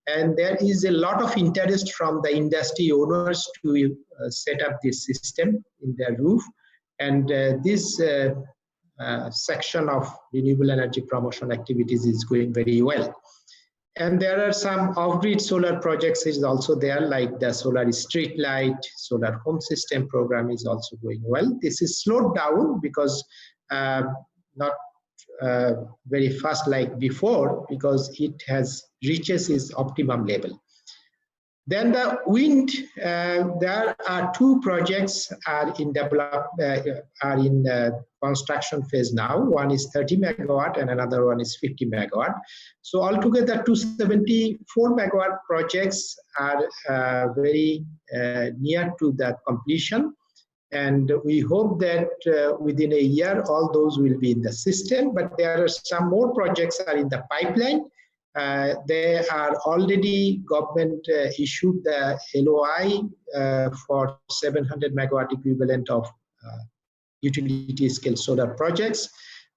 Speaker 5: And there is a lot of interest from the industry owners to set up this system in their roof. And this section of renewable energy promotion activities is going very well. And there are some off-grid solar projects is also there, like the solar street light, solar home system program is also going well. This is slowed down because not very fast like before, because it has reaches its optimum level. Then the wind, there are 2 projects are in construction phase now. One is 30 megawatt and another one is 50 megawatt. So altogether 274 megawatt projects are very near to the completion. And we hope that within a year, all those will be in the system, but there are some more projects are in the pipeline. They are already, government issued the LOI for 700 megawatt equivalent of utility scale solar projects.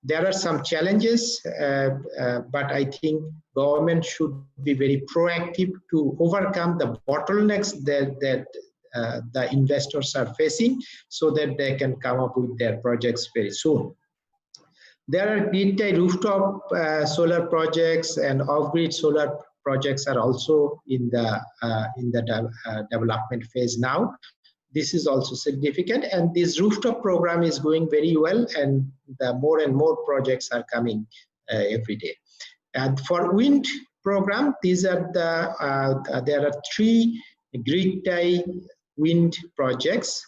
Speaker 5: There are some challenges, but I think government should be very proactive to overcome the bottlenecks that the investors are facing, so that they can come up with their projects very soon. There are grid-tie rooftop solar projects and off-grid solar projects are also in the development phase now. This is also significant, and this rooftop program is going very well, and the more and more projects are coming every day. And for wind program, these are there are 3 grid-tie wind projects.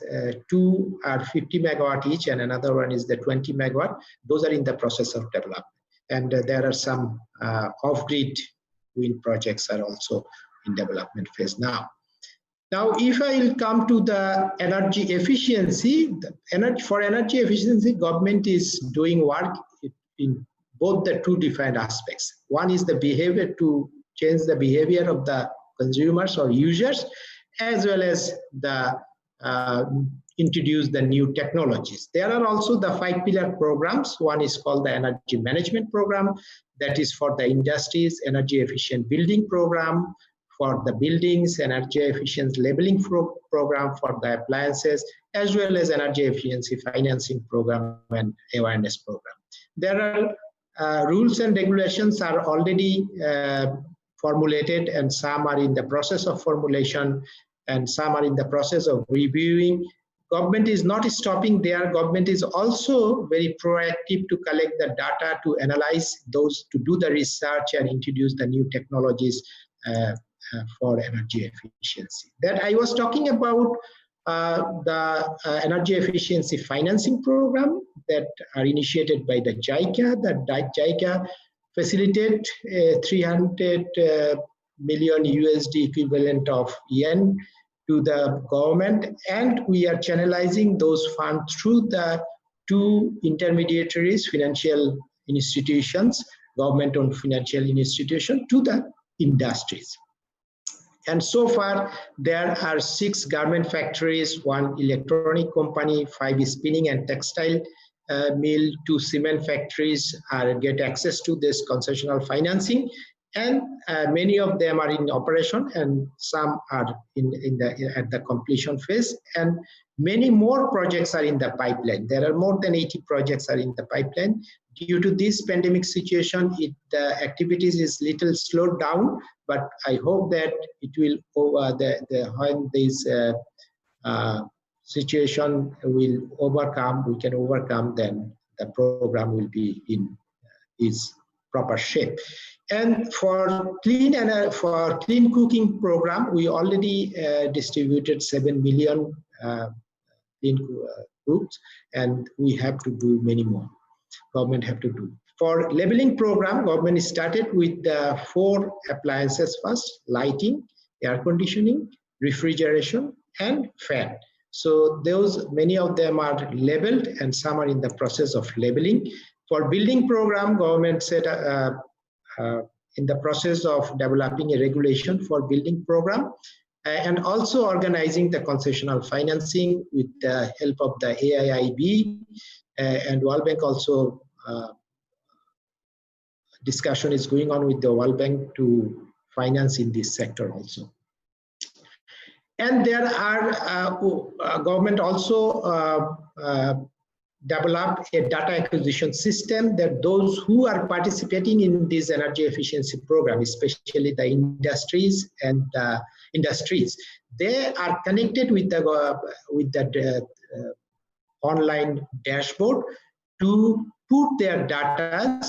Speaker 5: 2 are 50 megawatt each, and another one is the 20 megawatt. Those are in the process of development. And there are some off-grid wind projects are also in development phase now. Now, if I will come to the energy efficiency, for energy efficiency, government is doing work in both the 2 different aspects. One is the behavior, to change the behavior of the consumers or users, as well as the introduce the new technologies. There are also the 5 pillar programs. One is called the Energy Management Program, that is for the industries, Energy Efficient Building Program for the buildings, Energy Efficient Labeling Program for the appliances, as well as Energy Efficiency Financing Program and Awareness Program. There are rules and regulations are already formulated, and some are in the process of formulation, and some are in the process of reviewing. Government is not stopping there. Government is also very proactive to collect the data, to analyze those, to do the research and introduce the new technologies for energy efficiency. That I was talking about the energy efficiency financing program that are initiated by the JICA. That JICA facilitate 300 million USD equivalent of yen to the government, and we are channelizing those funds through the 2 intermediaries, financial institutions, government-owned financial institutions, to the industries. And so far, there are 6 garment factories, 1 electronic company, 5 spinning and textile mill, 2 cement factories get access to this concessional financing, and many of them are in operation, and some are at the completion phase, and many more projects are in the pipeline. There are more than 80 projects are in the pipeline. Due to this pandemic situation, the activities is little slowed down, but I hope that it will when this situation will overcome, we can overcome, then the program will be in its proper shape. And for clean cooking program, we already distributed 7 million clean cooks, and we have to do many more. Government have to do. For labeling program, government started with the 4 appliances first: lighting, air conditioning, refrigeration, and fan. So those, many of them are labeled, and some are in the process of labeling. For building program, government said in the process of developing a regulation for building program, and also organizing the concessional financing with the help of the AIIB, and World Bank also. Discussion is going on with the World Bank to finance in this sector also. And there are government also developed a data acquisition system, that those who are participating in this energy efficiency program, especially the industries and they are connected with the online dashboard to put their data.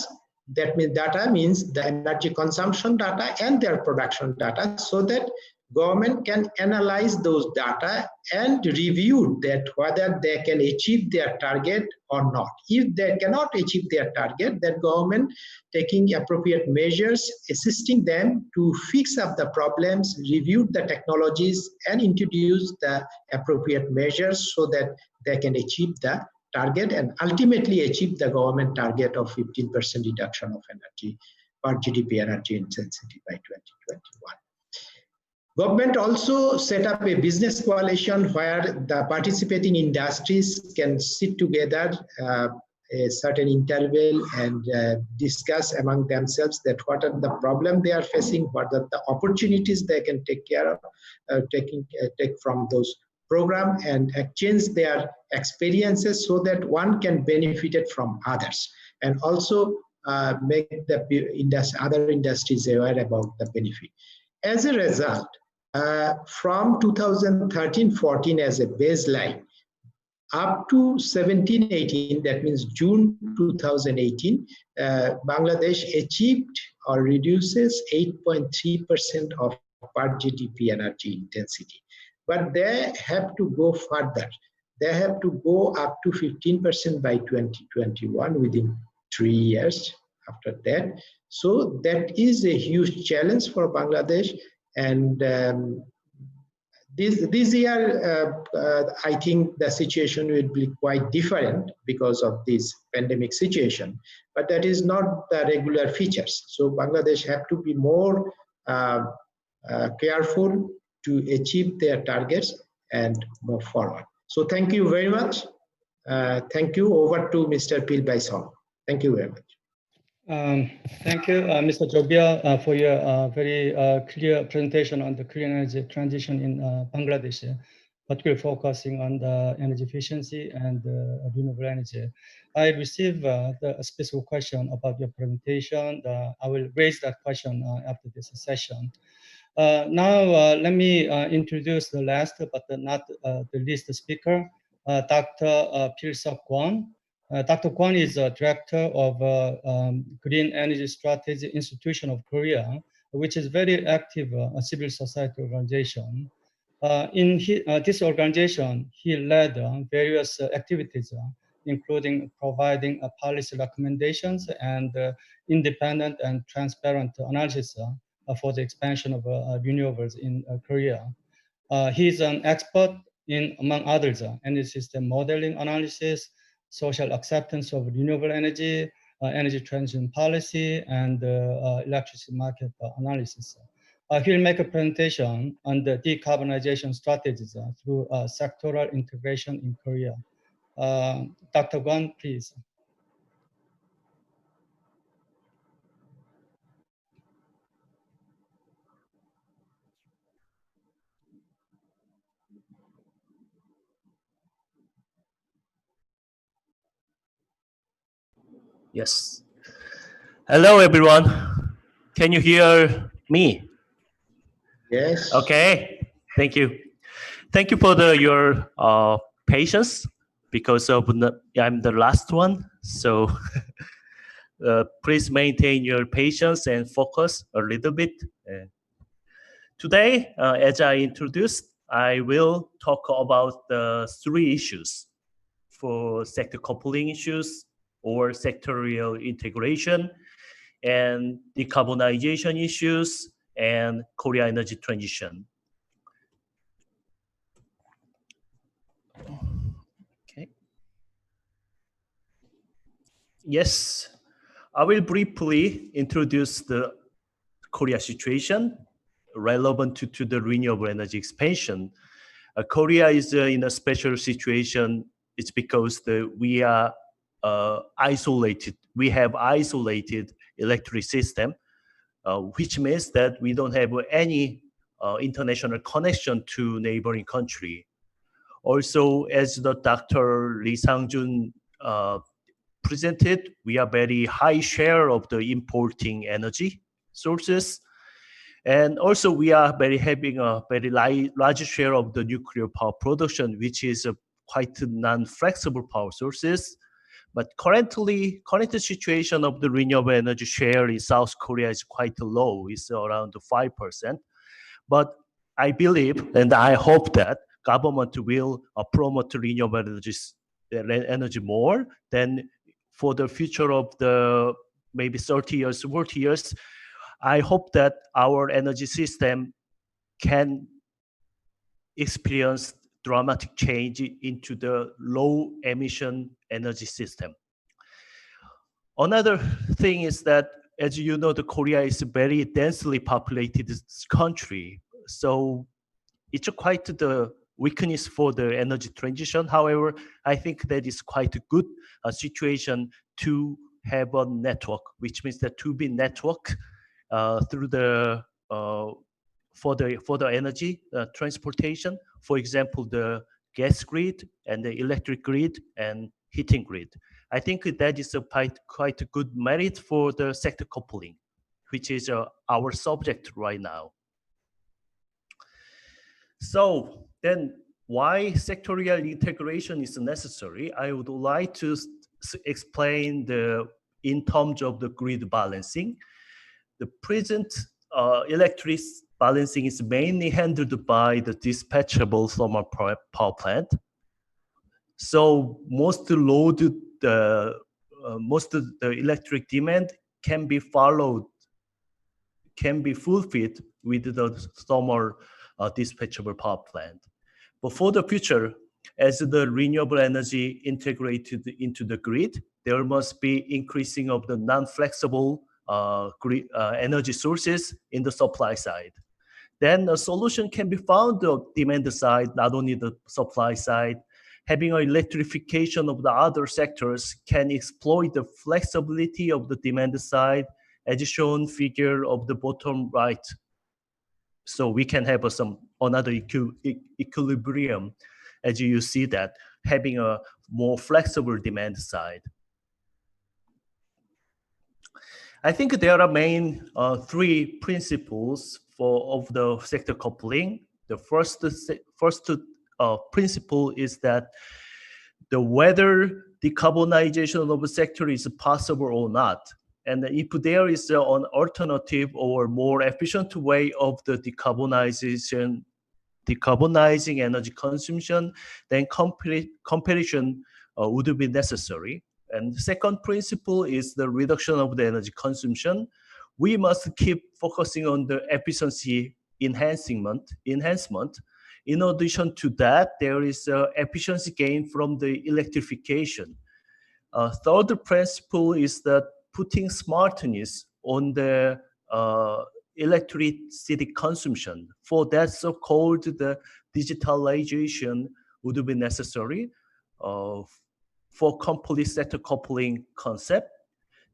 Speaker 5: That means data means the energy consumption data and their production data, so that government can analyze those data and review that whether they can achieve their target or not. If they cannot achieve their target, then government taking appropriate measures, assisting them to fix up the problems, review the technologies, and introduce the appropriate measures so that they can achieve the target and ultimately achieve the government target of 15% reduction of energy per GDP energy intensity by 2021. Government also set up a business coalition where the participating industries can sit together a certain interval and discuss among themselves that what are the problems they are facing, what are the opportunities they can take care of, take from those program, and exchange their experiences so that one can benefit it from others, and also make the other industries aware about the benefit. As a result, from 2013-14 as a baseline, up to 17-18, that means June 2018, Bangladesh achieved or reduces 8.3% of per GDP energy intensity. But they have to go further. They have to go up to 15% by 2021, within 3 years after that. So that is a huge challenge for Bangladesh. And this year, I think the situation will be quite different because of this pandemic situation. But that is not the regular features. So Bangladesh have to be more careful to achieve their targets and move forward. So thank you very much. Thank you. Over to Mr. Pilbaison. Thank you very much.
Speaker 1: Thank you, Mr. Jobia, for your very clear presentation on the clean energy transition in Bangladesh, particularly focusing on the energy efficiency and renewable energy. I received a specific question about your presentation. I will raise that question after this session. Now, let me introduce the last but not the least speaker, Dr. Pilsuk Kwon. Dr. Kwon is a director of Green Energy Strategy Institution of Korea, which is very active civil society organization. In this organization, he led various activities, including providing policy recommendations and independent and transparent analysis for the expansion of renewables in Korea. He's an expert in, among others, energy system modeling analysis, social acceptance of renewable energy, energy transition policy, and electricity market analysis. He'll make a presentation on the decarbonization strategies through sectoral integration in Korea. Dr. Kwon, please.
Speaker 6: Yes. Hello, everyone. Can you hear me?
Speaker 5: Yes.
Speaker 6: Okay. Thank you. Thank you for your patience because I'm the last one. So please maintain your patience and focus a little bit. Today, as I introduced, I will talk about the three issues for sector coupling issues or sectorial integration and decarbonization issues and Korea energy transition. Okay. Yes, I will briefly introduce the Korea situation relevant to the renewable energy expansion. Korea is in a special situation. It's because we are isolated. We have isolated electric system, which means that we don't have any international connection to neighboring country. Also, as the Dr. Lee Sang-jun presented, we are very high share of the importing energy sources. And also we are having a very large share of the nuclear power production, which is quite non-flexible power sources. But current situation of the renewable energy share in South Korea is quite low. It's around 5%. But I believe and I hope that government will promote renewable energy more. Then for the future of the maybe 30 years, 40 years, I hope that our energy system can experience dramatic change into the low emission energy system. Another thing is that, as you know, the Korea is a very densely populated country. So it's quite the weakness for the energy transition. However, I think that is quite a good situation to have a network, which means that to be network through the for the energy transportation, for example, the gas grid and the electric grid and heating grid. I think that is quite a good merit for the sector coupling, which is our subject right now. So then, why sectorial integration is necessary? I would like to explain in terms of the grid balancing. The present electric balancing is mainly handled by the dispatchable thermal power plant. So most of the electric demand can be fulfilled with the thermal dispatchable power plant. But for the future, as the renewable energy integrated into the grid, there must be increasing of the non-flexible energy sources in the supply side. Then a solution can be found on demand side, not only the supply side. having an electrification of the other sectors can exploit the flexibility of the demand side, as shown figure of the bottom right. So we can have another equilibrium, as you see that, having a more flexible demand side. I think there are main three principles of the sector coupling. The first principle is that whether decarbonization of a sector is possible or not. And if there is an alternative or more efficient way of the decarbonizing energy consumption, then comparison would be necessary. And the second principle is the reduction of the energy consumption. We must keep focusing on the efficiency enhancement. In addition to that, there is efficiency gain from the electrification. Third principle is that putting smartness on the electricity consumption. For that, so-called the digitalization would be necessary for complete sector coupling concept.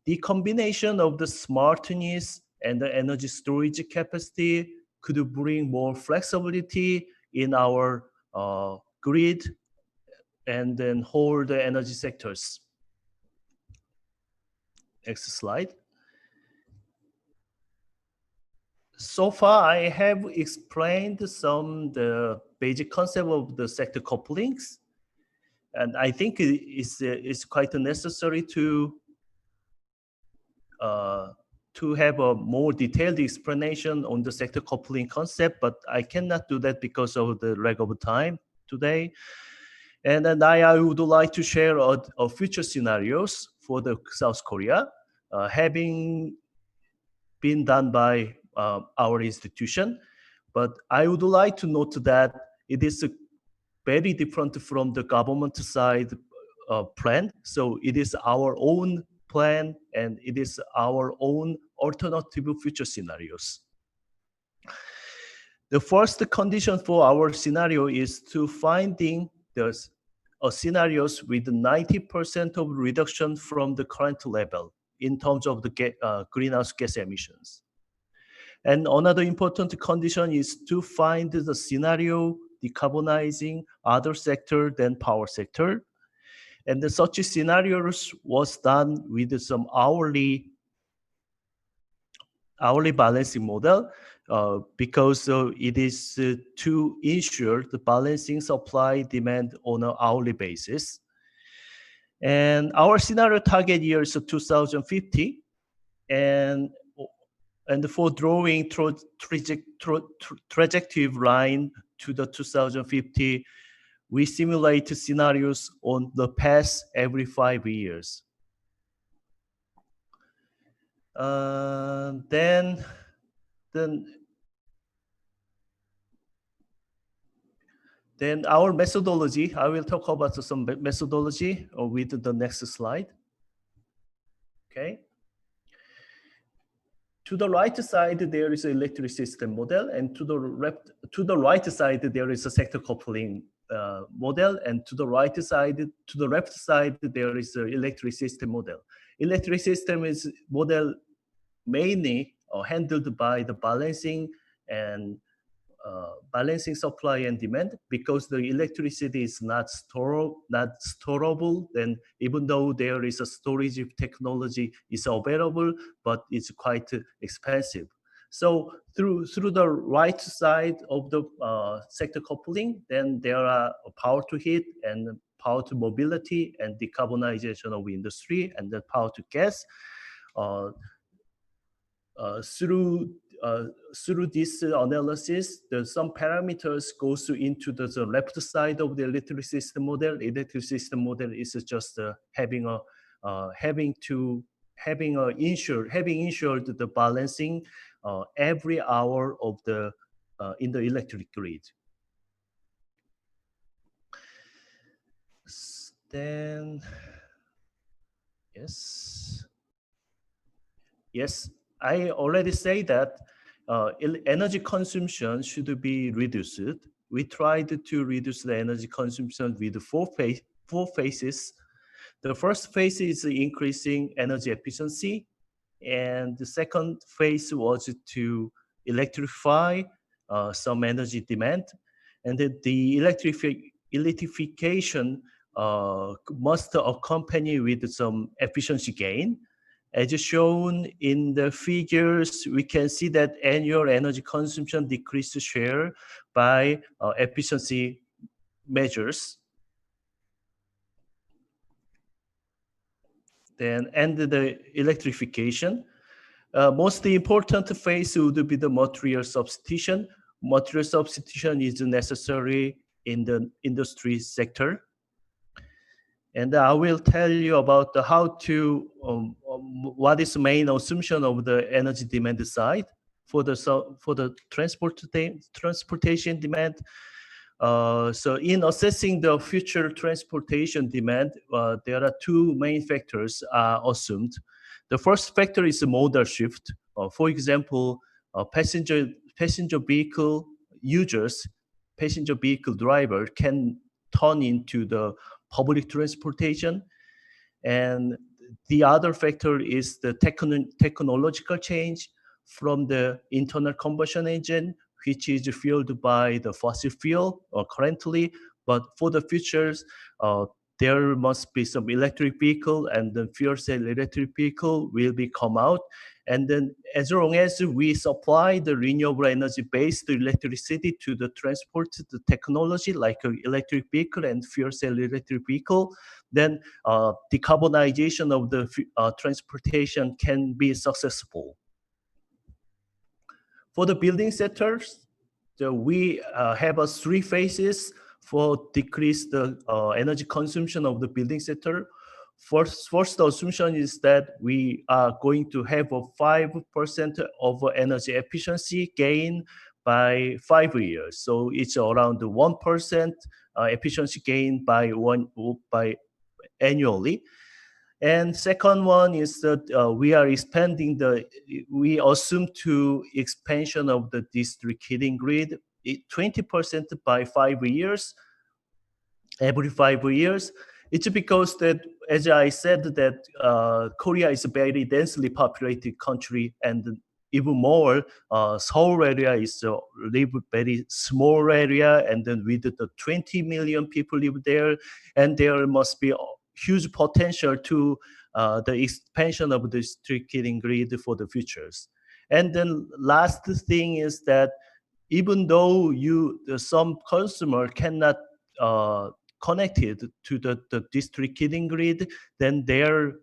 Speaker 6: The combination of the smartness and the energy storage capacity could bring more flexibility in our grid and then hold the energy sectors. Next slide. So far, I have explained the basic concept of the sector couplings, and I think it's quite necessary to have a more detailed explanation on the sector coupling concept, but I cannot do that because of the lack of time today. And then I would like to share a future scenarios for the South Korea, having been done by our institution. But I would like to note that it is very different from the government side plan. So it is our own plan and it is our own alternative future scenarios. The first condition for our scenario is to finding the scenarios with 90% of reduction from the current level in terms of the greenhouse gas emissions. And another important condition is to find the scenario decarbonizing other sector than power sector. And such scenarios was done with some hourly balancing model because it is to ensure the balancing supply demand on an hourly basis. And our scenario target year is 2050, and for drawing trajectory line to the 2050, we simulate scenarios on the path every 5 years. Then our methodology, I will talk about some methodology with the next slide. Okay. To the right side, there is an electric system model, and to the right side, there is a sector coupling model, and to the left side, there is an electric system model. Electric system is model mainly handled by the balancing and balancing supply and demand, because the electricity is not storable. Then even though there is a storage technology is available, but it's quite expensive. So through the right side of the sector coupling, then there are power to heat and power to mobility and decarbonization of industry and the power to gas. Through this analysis, some parameters goes into the left side of the electric system model. Electric system model is just having ensured the balancing every hour of the in the electric grid. Then yes, I already say that energy consumption should be reduced we tried to reduce the energy consumption with four phases. The first phase is increasing energy efficiency, and the second phase was to electrify some energy demand, and the electrification must accompany with some efficiency gain. As shown in the figures, we can see that annual energy consumption decreased share by efficiency measures. Then, and the electrification. Most important phase would be the material substitution. Material substitution is necessary in the industry sector. And I will tell you about how to, what is the main assumption of the energy demand side for the transportation demand. So in assessing the future transportation demand, there are two main factors assumed. The first factor is the modal shift. For example, passenger vehicle users, passenger vehicle driver can turn into the public transportation. And the other factor is the technological change from the internal combustion engine, which is fueled by the fossil fuel currently, but for the futures, there must be some electric vehicle, and the fuel cell electric vehicle will be come out. And then as long as we supply the renewable energy-based electricity to the transport the technology like electric vehicle and fuel cell electric vehicle, then decarbonization of the transportation can be successful. For the building sectors, we have three phases for decrease the energy consumption of the building sector. First assumption is that we are going to have a 5% of energy efficiency gain by 5 years. So it's around 1% efficiency gain by annually. And second one is that we are expanding we assume to expansion of the district heating grid 20% by 5 years, every 5 years. It's because that, as I said, that Korea is a very densely populated country, and even more, Seoul area is a very small area, and then with the 20 million people live there, and there must be huge potential to the expansion of the district heating grid for the futures. And then last thing is that even though some consumer cannot connected to the district heating grid, then their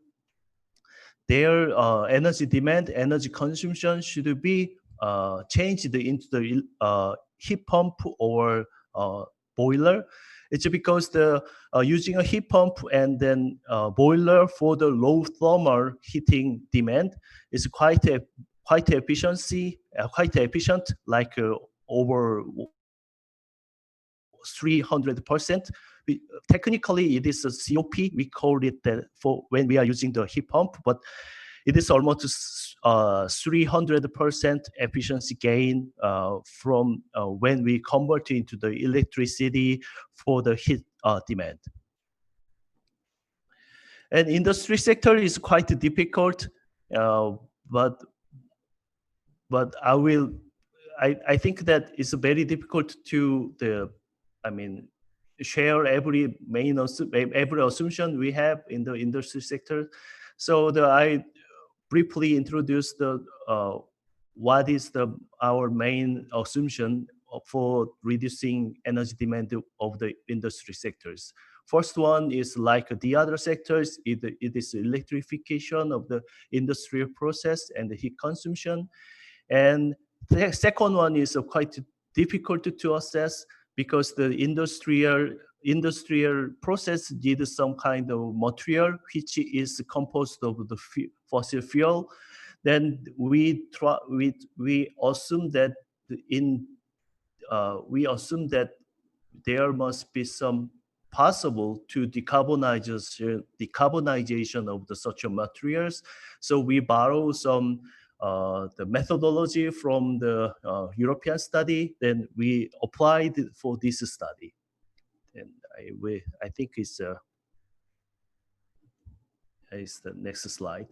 Speaker 6: energy demand, energy consumption should be changed into the heat pump or boiler. It's because using a heat pump and then boiler for the low thermal heating demand is quite efficient, like over 300%. Technically, it is a COP. We call it for when we are using the heat pump, but it is almost 300% efficiency gain from when we convert into the electricity for the heat demand. And industry sector is quite difficult, but I think that it's very difficult to share every assumption we have in the industry sector. So I briefly introduce what is our main assumption for reducing energy demand of the industry sectors. First one is like the other sectors, it is electrification of the industrial process and the heat consumption. And the second one is quite difficult to assess because the industrial process needs some kind of material which is composed of the fossil fuel. Then we assume that there must be some possible to decarbonization of the such materials. So we borrow some the methodology from the European study. Then we applied it for this study. And I think it's the next slide.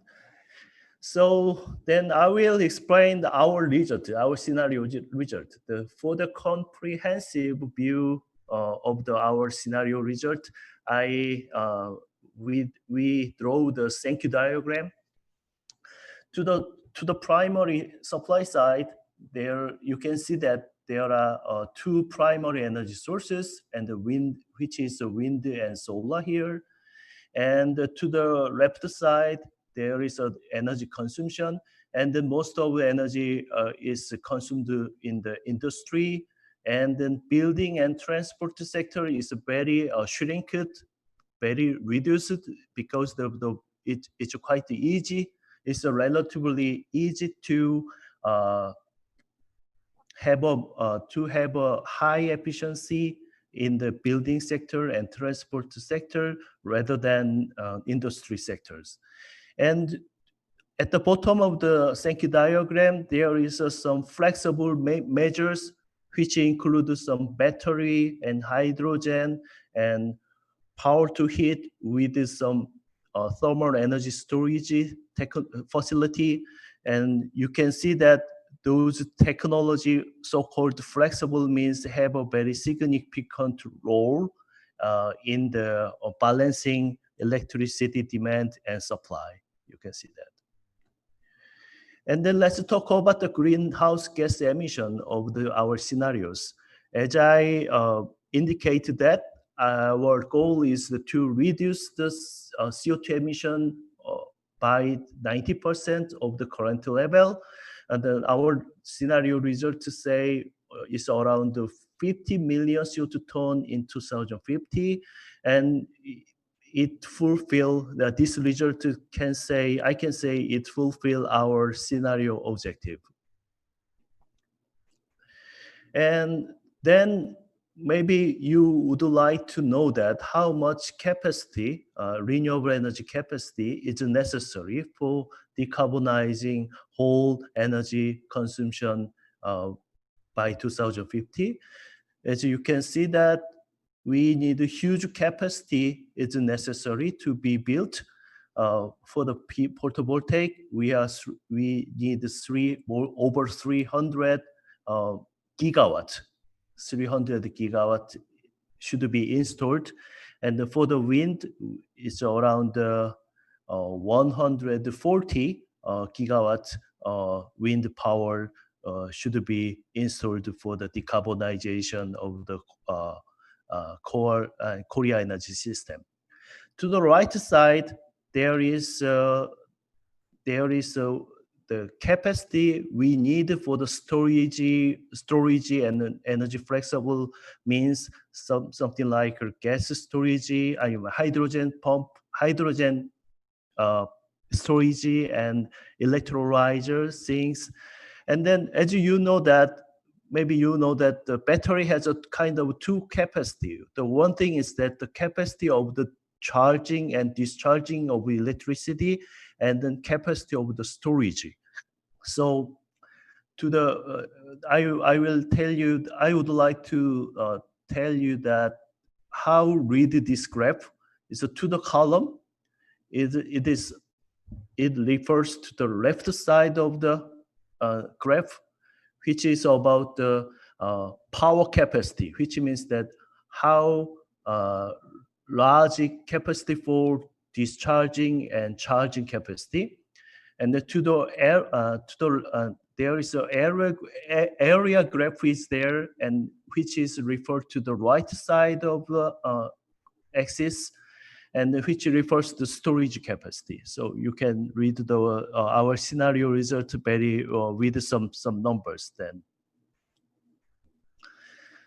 Speaker 6: So then I will explain our result, our scenario result. For the comprehensive view of our scenario result, we draw the Sankey diagram. To the primary supply side, there you can see that there are two primary energy sources, and the wind, which is the wind and solar here. And to the left side, there is an energy consumption, and then most of the energy is consumed in the industry. And then building and transport sector is very shrinked, very reduced, because it's quite easy. It's relatively easy to have a high efficiency in the building sector and transport sector rather than industry sectors. And at the bottom of the Sankey diagram, there is some flexible measures which include some battery and hydrogen and power to heat with some thermal energy storage facility. And you can see that those technology, so-called flexible means, have a very significant role in the balancing electricity demand and supply. You can see that. And then let's talk about the greenhouse gas emission of our scenarios. As I indicated that our goal is to reduce the CO2 emission by 90% of the current level. And then our scenario result to say is around 50 million CO2 ton in 2050. And it fulfill that this result I can say it fulfill our scenario objective. And then maybe you would like to know that how much capacity, renewable energy capacity, is necessary for decarbonizing whole energy consumption by 2050. As you can see that we need a huge capacity is necessary to be built for the photovoltaic. We need over 300 gigawatt. 300 gigawatt should be installed, and for the wind, it's around 140 gigawatt wind power should be installed for the decarbonization of the Korea energy system. To the right side, there is the capacity we need for the storage and energy flexible means something like gas storage, hydrogen pump, hydrogen storage and electrolyzer things. And then as you know that, maybe you know that the battery has a kind of two capacity. The one thing is that the capacity of the charging and discharging of electricity, and then capacity of the storage. So to the I will tell you, I would like to tell you that how read this graph is to the column. It refers to the left side of the graph, which is about the power capacity, which means that how large capacity for discharging and charging capacity. And to the there is an area graph is there, and which is referred to the right side of the axis, and which refers to storage capacity. So you can read our scenario result very with some numbers then.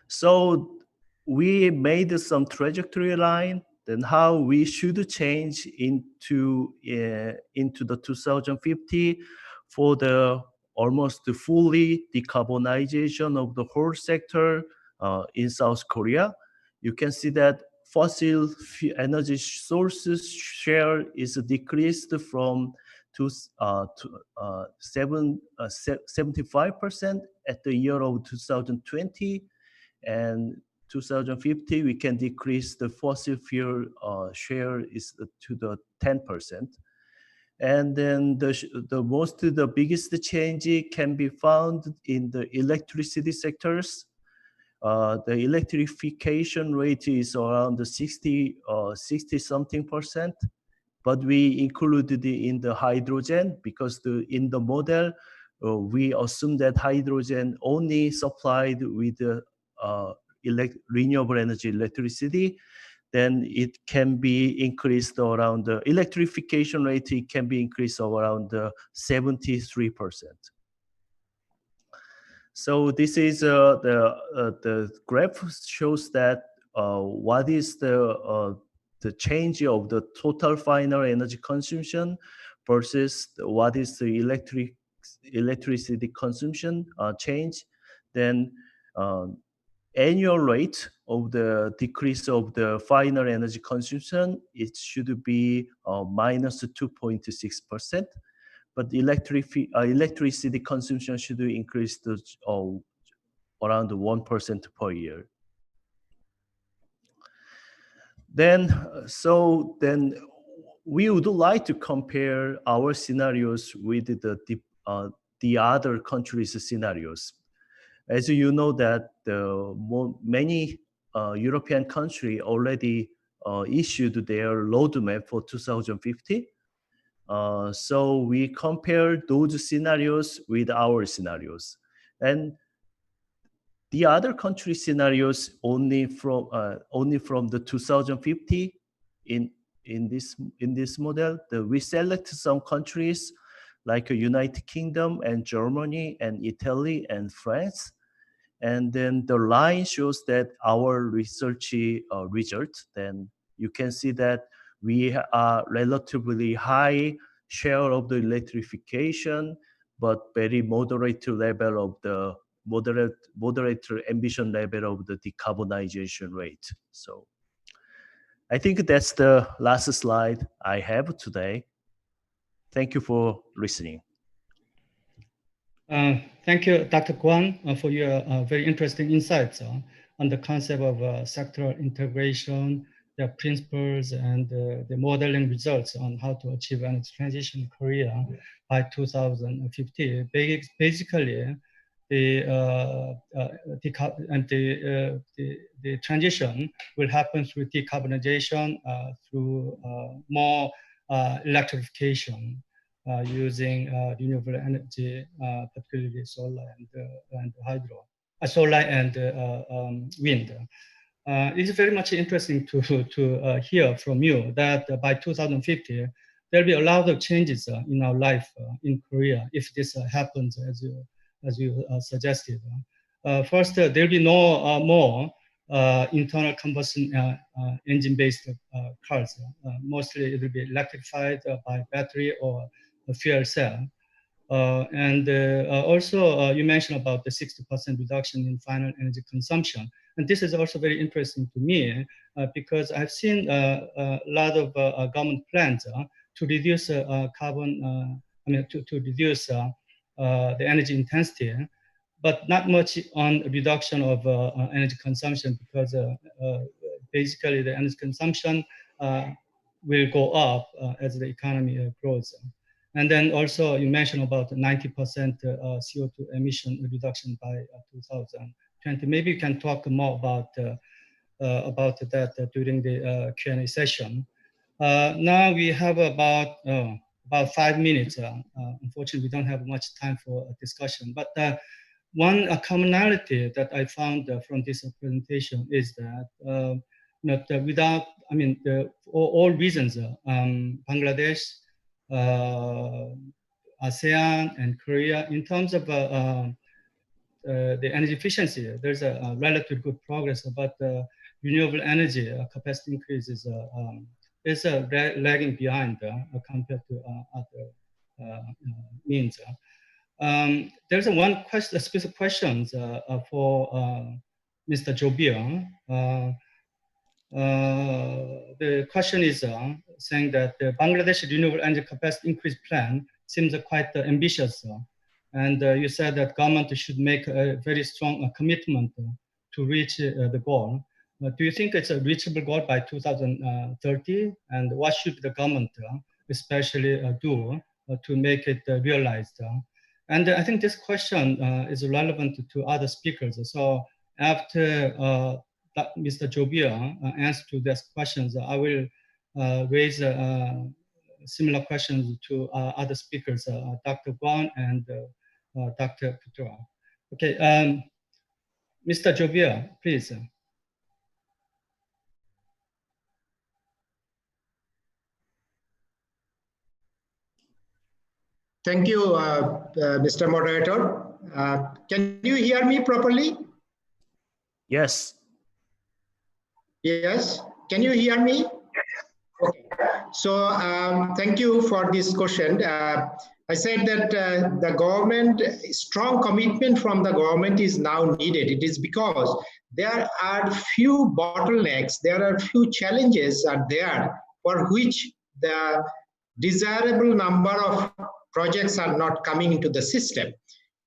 Speaker 6: So we made some trajectory line, then how we should change into the 2050 for the almost fully decarbonization of the whole sector in South Korea. You can see that fossil energy sources share is decreased from 75% at the year of 2020, and 2050 we can decrease the fossil fuel share is to the 10%. And then the biggest change can be found in the electricity sectors. The electrification rate is around 60 something percent, but we included it in the hydrogen because in the model we assume that hydrogen only supplied with renewable energy electricity. Then it can be increased around the electrification rate. It can be increased around 73%. So this is the graph shows that what is the change of the total final energy consumption versus what is the electricity consumption change. Then annual rate of the decrease of the final energy consumption, it should be minus 2.6%. But electricity consumption should increase to around 1% per year. Then we would like to compare our scenarios with the other countries' scenarios. As you know that many European countries already issued their roadmap for 2050. So we compare those scenarios with our scenarios, and the other country scenarios only from the 2050 in this model. We select some countries like United Kingdom and Germany and Italy and France, and then the line shows that our research result. Then you can see that we are relatively high share of the electrification, but very moderate level of the moderate ambition level of the decarbonization rate. So I think that's the last slide I have today. Thank you for listening.
Speaker 1: Thank you, Dr. Kwon, for your very interesting insights on the concept of sectoral integration, the principles, and the modeling results on how to achieve energy transition in Korea by 2050. Basically, the transition will happen through decarbonization, through more electrification, using renewable energy, particularly solar and hydro, solar and wind. It's very much interesting to hear from you that by 2050 there'll be a lot of changes in our life in Korea if this happens as you suggested. First, there'll be no more internal combustion engine-based cars. Mostly it will be electrified by battery or a fuel cell. And also you mentioned about the 60% reduction in final energy consumption. And this is also very interesting to me because I've seen a lot of government plans to reduce carbon, to reduce the energy intensity, but not much on reduction of energy consumption because basically the energy consumption will go up as the economy grows. And then also you mentioned about 90% CO2 emission reduction by 2020. Maybe you can talk more about that during the Q&A session. Now we have about 5 minutes. Unfortunately, we don't have much time for a discussion, but one commonality that I found from this presentation is that without, all reasons, Bangladesh, ASEAN and Korea, in terms of the energy efficiency, there's a relatively good progress, but renewable energy capacity increase is lagging behind compared to other means. There's one question, specific questions for Mr. Jobir. The question is, saying that the Bangladesh renewable energy capacity increase plan seems quite ambitious. And you said that government should make a very strong commitment to reach the goal. Do you think it's a reachable goal by 2030? And what should the government especially do to make it realized? And I think this question is relevant to other speakers. So after Mr. Jobia answers to these questions, I will raise similar questions to other speakers, Dr. Guan and Dr. Putra. Okay, Mr. Jobia, please.
Speaker 5: Thank you, Mr. Moderator. Can you hear me properly?
Speaker 6: Yes.
Speaker 5: Yes. Can you hear me? Okay. So thank you for this question. I said that the government, strong commitment from the government is now needed. It is because there are few bottlenecks, there are few challenges are there for which the desirable number of projects are not coming into the system.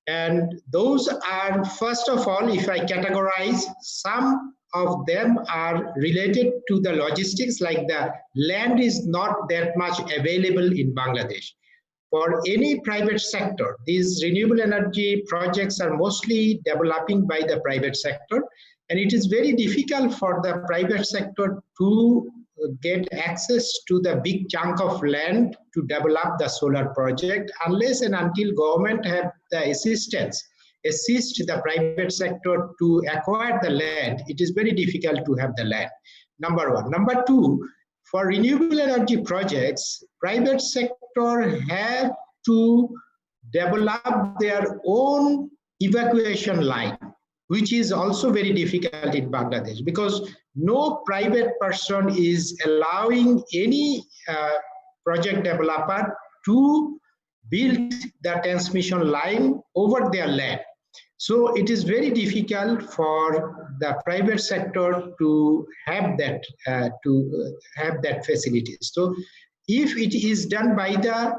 Speaker 5: And those are, first of all, if I categorize, some of them are related to the logistics, like the land is not that much available in Bangladesh. For any private sector, these renewable energy projects are mostly developing by the private sector, and it is very difficult for the private sector to get access to the big chunk of land to develop the solar project unless and until government have the assist the private sector to acquire the land. It is very difficult to have the land, number one. Number two, for renewable energy projects, private sector have to develop their own evacuation line, which is also very difficult in Bangladesh because no private person is allowing any project developer to build the transmission line over their land. So it is very difficult for the private sector to have that facility. So if it is done by the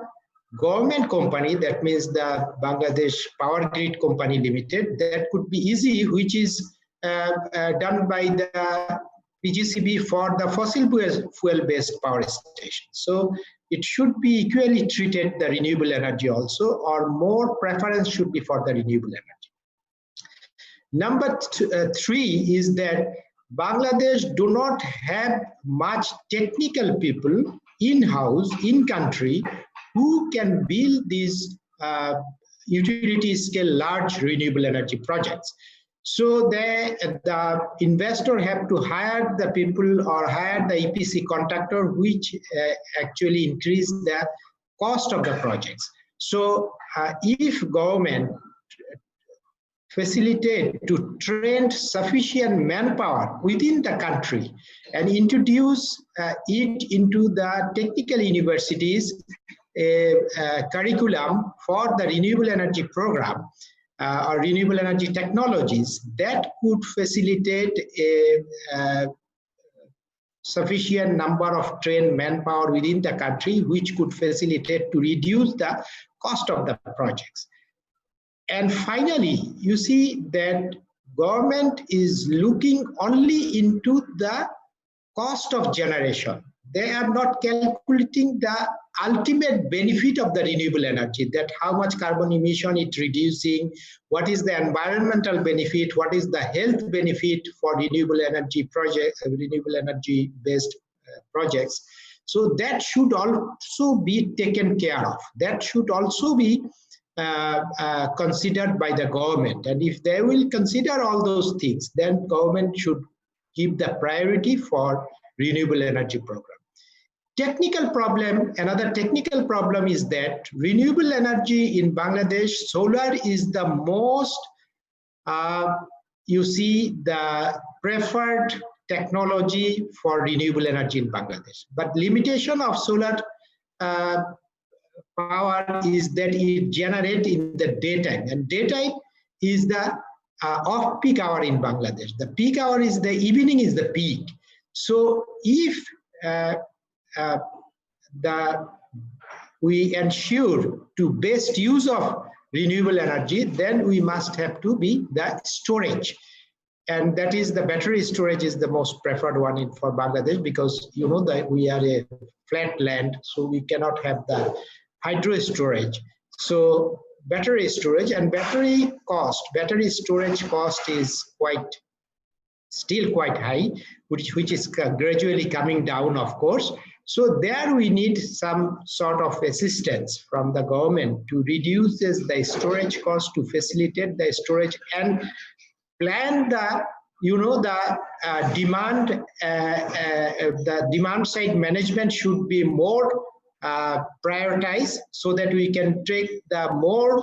Speaker 5: government company, that means the Bangladesh Power Grid Company Limited, that could be easy, which is done by the PGCB for the fossil fuel-based power station. So it should be equally treated, the renewable energy also, or more preference should be for the renewable energy. Number three is that Bangladesh do not have much technical people in-house, in-country, who can build these utility scale large renewable energy projects. So the investor have to hire the people or hire the EPC contractor, which actually increase the cost of the projects. So if government facilitate to train sufficient manpower within the country and introduce it into the technical universities, a curriculum for the renewable energy program or renewable energy technologies, that could facilitate a sufficient number of trained manpower within the country, which could facilitate to reduce the cost of the projects. And finally, you see that government is looking only into the cost of generation. They are not calculating the ultimate benefit of the renewable energy, that how much carbon emission it reducing, what is the environmental benefit, what is the health benefit for renewable energy projects, renewable energy based projects. So that should also be taken care of. That should also be considered by the government. And if they will consider all those things, then government should give the priority for renewable energy program. Technical problem, another technical problem is that renewable energy in Bangladesh, solar is the most, you see, the preferred technology for renewable energy in Bangladesh. But limitation of solar power is that it generates in the daytime, and daytime is the off-peak hour in Bangladesh. The peak hour is the evening is the peak. So if we ensure to best use of renewable energy, then we must have to be the storage. And that is the battery storage is the most preferred one for Bangladesh, because you know that we are a flat land, so we cannot have the hydro storage. So battery storage and battery storage cost is still quite high, which is gradually coming down, of course. So there we need some sort of assistance from the government to reduce the storage cost, to facilitate the storage and plan the demand side management should be more prioritized, so that we can take the more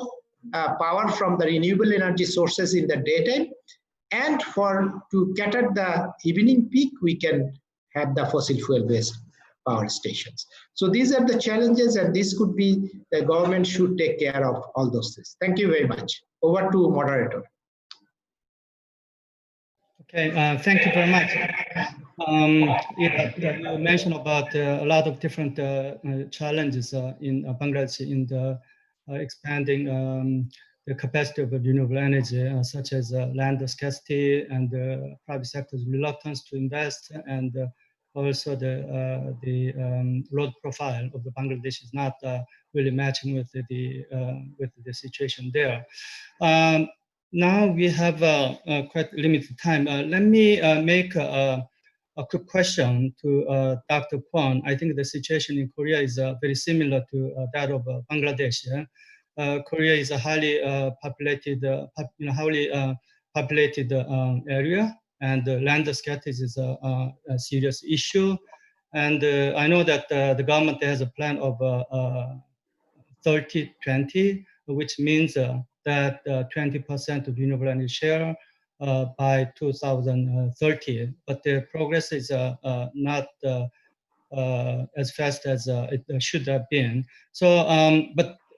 Speaker 5: power from the renewable energy sources in the daytime, and to cater the evening peak, we can have the fossil fuel based power stations. So these are the challenges, and this could be the government should take care of all those things. Thank you very much. Over to moderator.
Speaker 1: Okay, thank you very much. You mentioned about a lot of different challenges in Bangladesh in the expanding the capacity of renewable energy, such as land scarcity and the private sector's reluctance to invest, and also the road profile of the Bangladesh is not really matching with the situation there. Now we have quite limited time. Let me make a quick question to Dr. Kwon. I think the situation in Korea is very similar to that of Bangladesh. Yeah? Korea is a highly populated, populated area, and land scarcity is a serious issue. And I know that the government has a plan of 30-20, which means that 20% of renewable energy share by 2030. But the progress is not as fast as it should have been. So,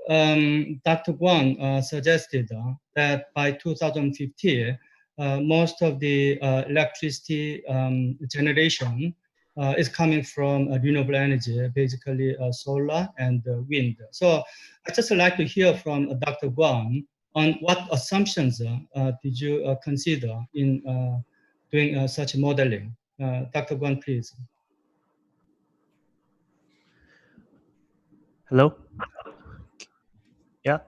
Speaker 1: Dr. Kwon suggested that by 2050, most of the electricity generation is coming from renewable energy, basically solar and wind. So I'd just like to hear from Dr. Kwon on what assumptions did you consider in doing such modeling. Dr. Kwon, please.
Speaker 6: Hello? Yeah.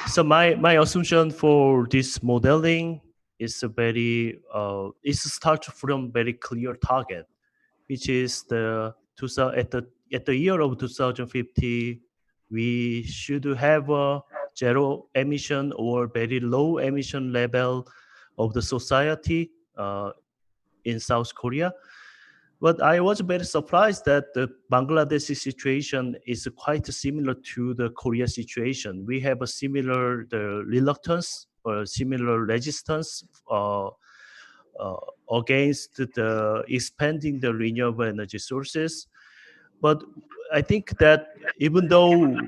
Speaker 6: So my assumption for this modeling is it starts from very clear target, which is at the year of 2050, we should have a zero emission or very low emission level of the society in South Korea. But I was very surprised that the Bangladesh situation is quite similar to the Korea situation. We have a similar reluctance or similar resistance against the expanding the renewable energy sources. But I think that even though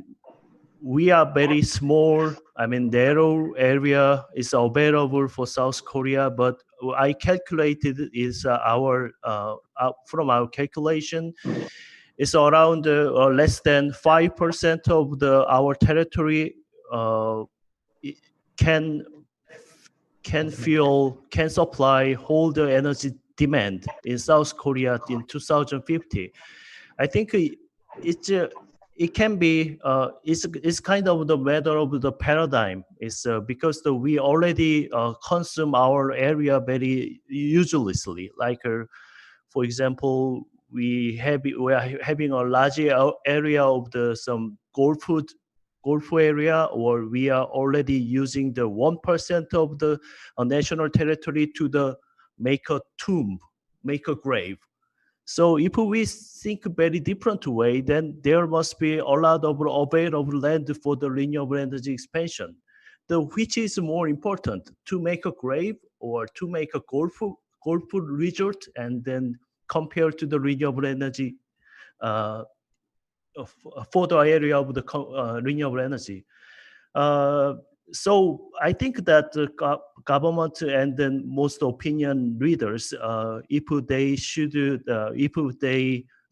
Speaker 6: we are very small, narrow area is available for South Korea, but I calculated is from our calculation, it's around less than 5% of our territory can supply whole the energy demand in South Korea in 2050. I think it can be it's kind of the matter of the paradigm. It's because we already consume our area very uselessly. Like for example, we are having a large area of some golf area, or we are already using the 1% of the national territory to make a tomb, make a grave. So if we think very different way, then there must be a lot of available land for the renewable energy expansion. Which is more important, to make a grave or to make a golf resort, and then compare to the renewable energy for the area of the renewable energy. So I think that the government and then most opinion readers, if they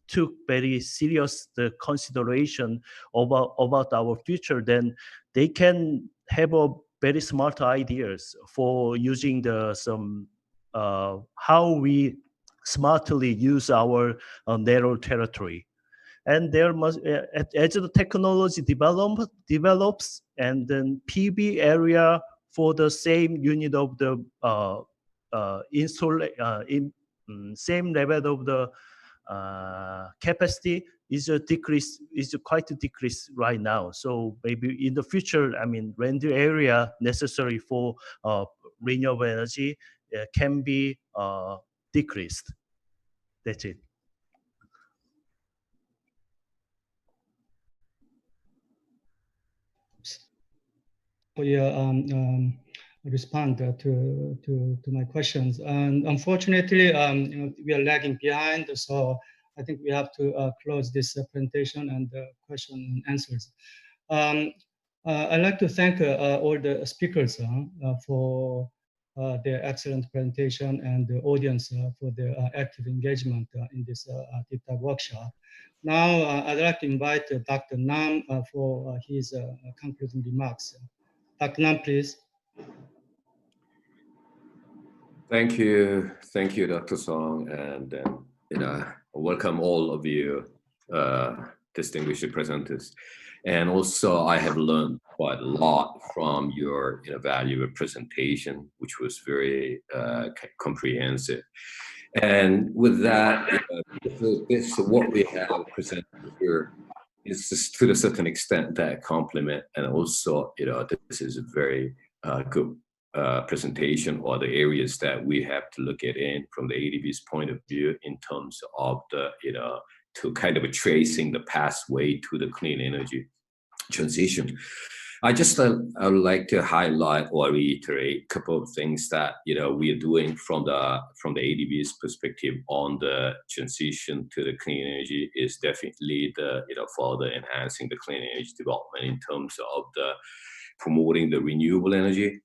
Speaker 6: took very serious the consideration about our future, then they can have a very smart ideas for using some how we smartly use our narrow territory. And there must, as the technology develops, and then PV area for the same unit of the same level of the capacity is quite a decrease right now. So maybe in the future, I mean, render area necessary for renewable energy can be decreased. That's it.
Speaker 1: For your respond to my questions. And unfortunately, we are lagging behind, so I think we have to close this presentation and question and answers. I'd like to thank all the speakers for their excellent presentation, and the audience for their active engagement in this deep dive workshop. Now, I'd like to invite Dr. Nam for his concluding remarks. Dr. Nam, please.
Speaker 7: Thank you, Dr. Song, and welcome all of you, distinguished presenters. And also, I have learned quite a lot from your valuable presentation, which was very comprehensive. And with that, this what we have presented here is just to a certain extent that complement, and also this is a very good presentation, or the areas that we have to look at in from the ADB's point of view in terms of the to kind of tracing the pathway to the clean energy transition. I would like to highlight or reiterate a couple of things that we are doing from the ADB's perspective on the transition to the clean energy is definitely the further enhancing the clean energy development in terms of the promoting the renewable energy,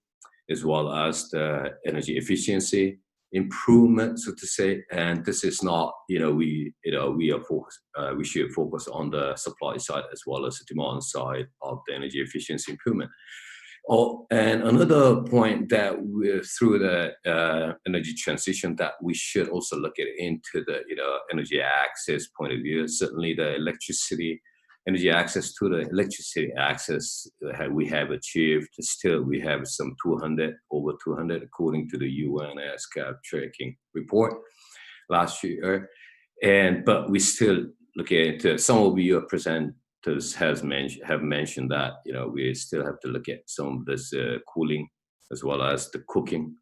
Speaker 7: as well as the energy efficiency improvement, so to say. And this is not, we should focus on the supply side as well as the demand side of the energy efficiency improvement. Oh, and another point that through the energy transition that we should also look at into the energy access point of view. Certainly the energy access to the electricity access we have achieved. Still, we have some over 200 according to the UN ASCAP tracking report last year. But we still look at some of your presenters have mentioned that we still have to look at some of this cooling as well as the cooking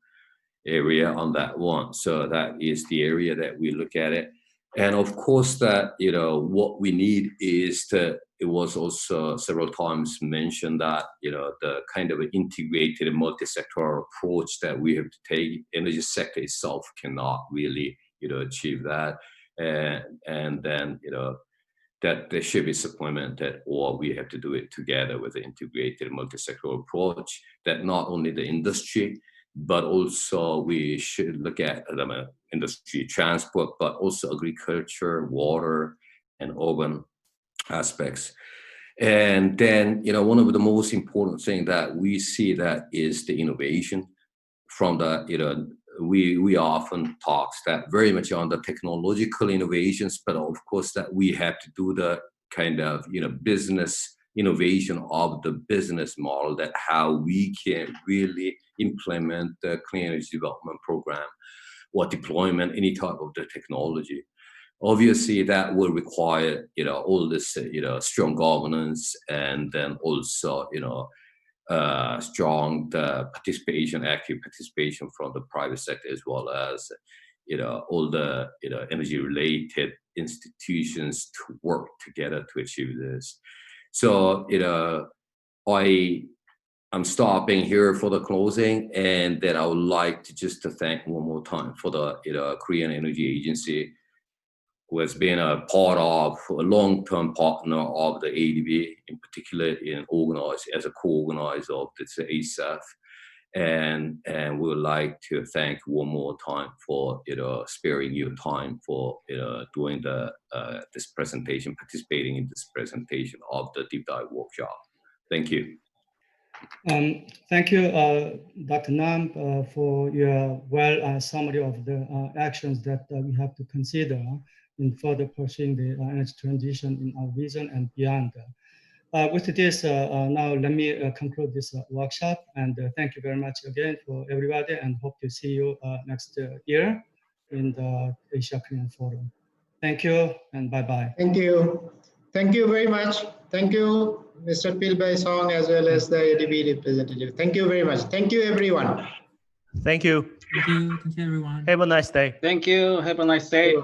Speaker 7: area on that one. So that is the area that we look at it. And of course that, what we need is it was also several times mentioned that, the kind of integrated multi-sectoral approach that we have to take. Energy sector itself cannot really, achieve that. And then, that there should be supplemented, or we have to do it together with the integrated multi-sectoral approach that not only the industry, but also we should look at industry, transport, but also agriculture, water, and urban aspects. And then, one of the most important things that we see that is the innovation from the, we often talk that very much on the technological innovations, but of course that we have to do the kind of, business innovation of the business model, that how we can really implement the clean energy development program or deployment, any type of the technology. Obviously that will require, all this, strong governance, and then also, strong participation, active participation from the private sector, as well as, all the, energy related institutions to work together to achieve this. So, I'm stopping here for the closing, and then I would like to thank one more time for the Korean Energy Agency, who has been a part of a long-term partner of the ADB, in particular as a co-organizer of this ASAF. And we would like to thank one more time for sparing your time for doing this presentation, participating in this presentation of the deep dive workshop. Thank you.
Speaker 1: Thank you, Dr. Nam, for your summary of the actions that we have to consider in further pursuing the energy transition in our region and beyond. With this, now let me conclude this workshop, and thank you very much again for everybody, and hope to see you next year in the Asia Korean Forum. Thank you, and bye-bye.
Speaker 5: Thank you. Thank you very much. Thank you, Mr. Pilbay Song, as well as the ADB representative. Thank you very much. Thank you, everyone.
Speaker 6: Thank you.
Speaker 4: Thank you. Thank you, everyone.
Speaker 6: Have a nice day.
Speaker 3: Thank you. Have a nice day.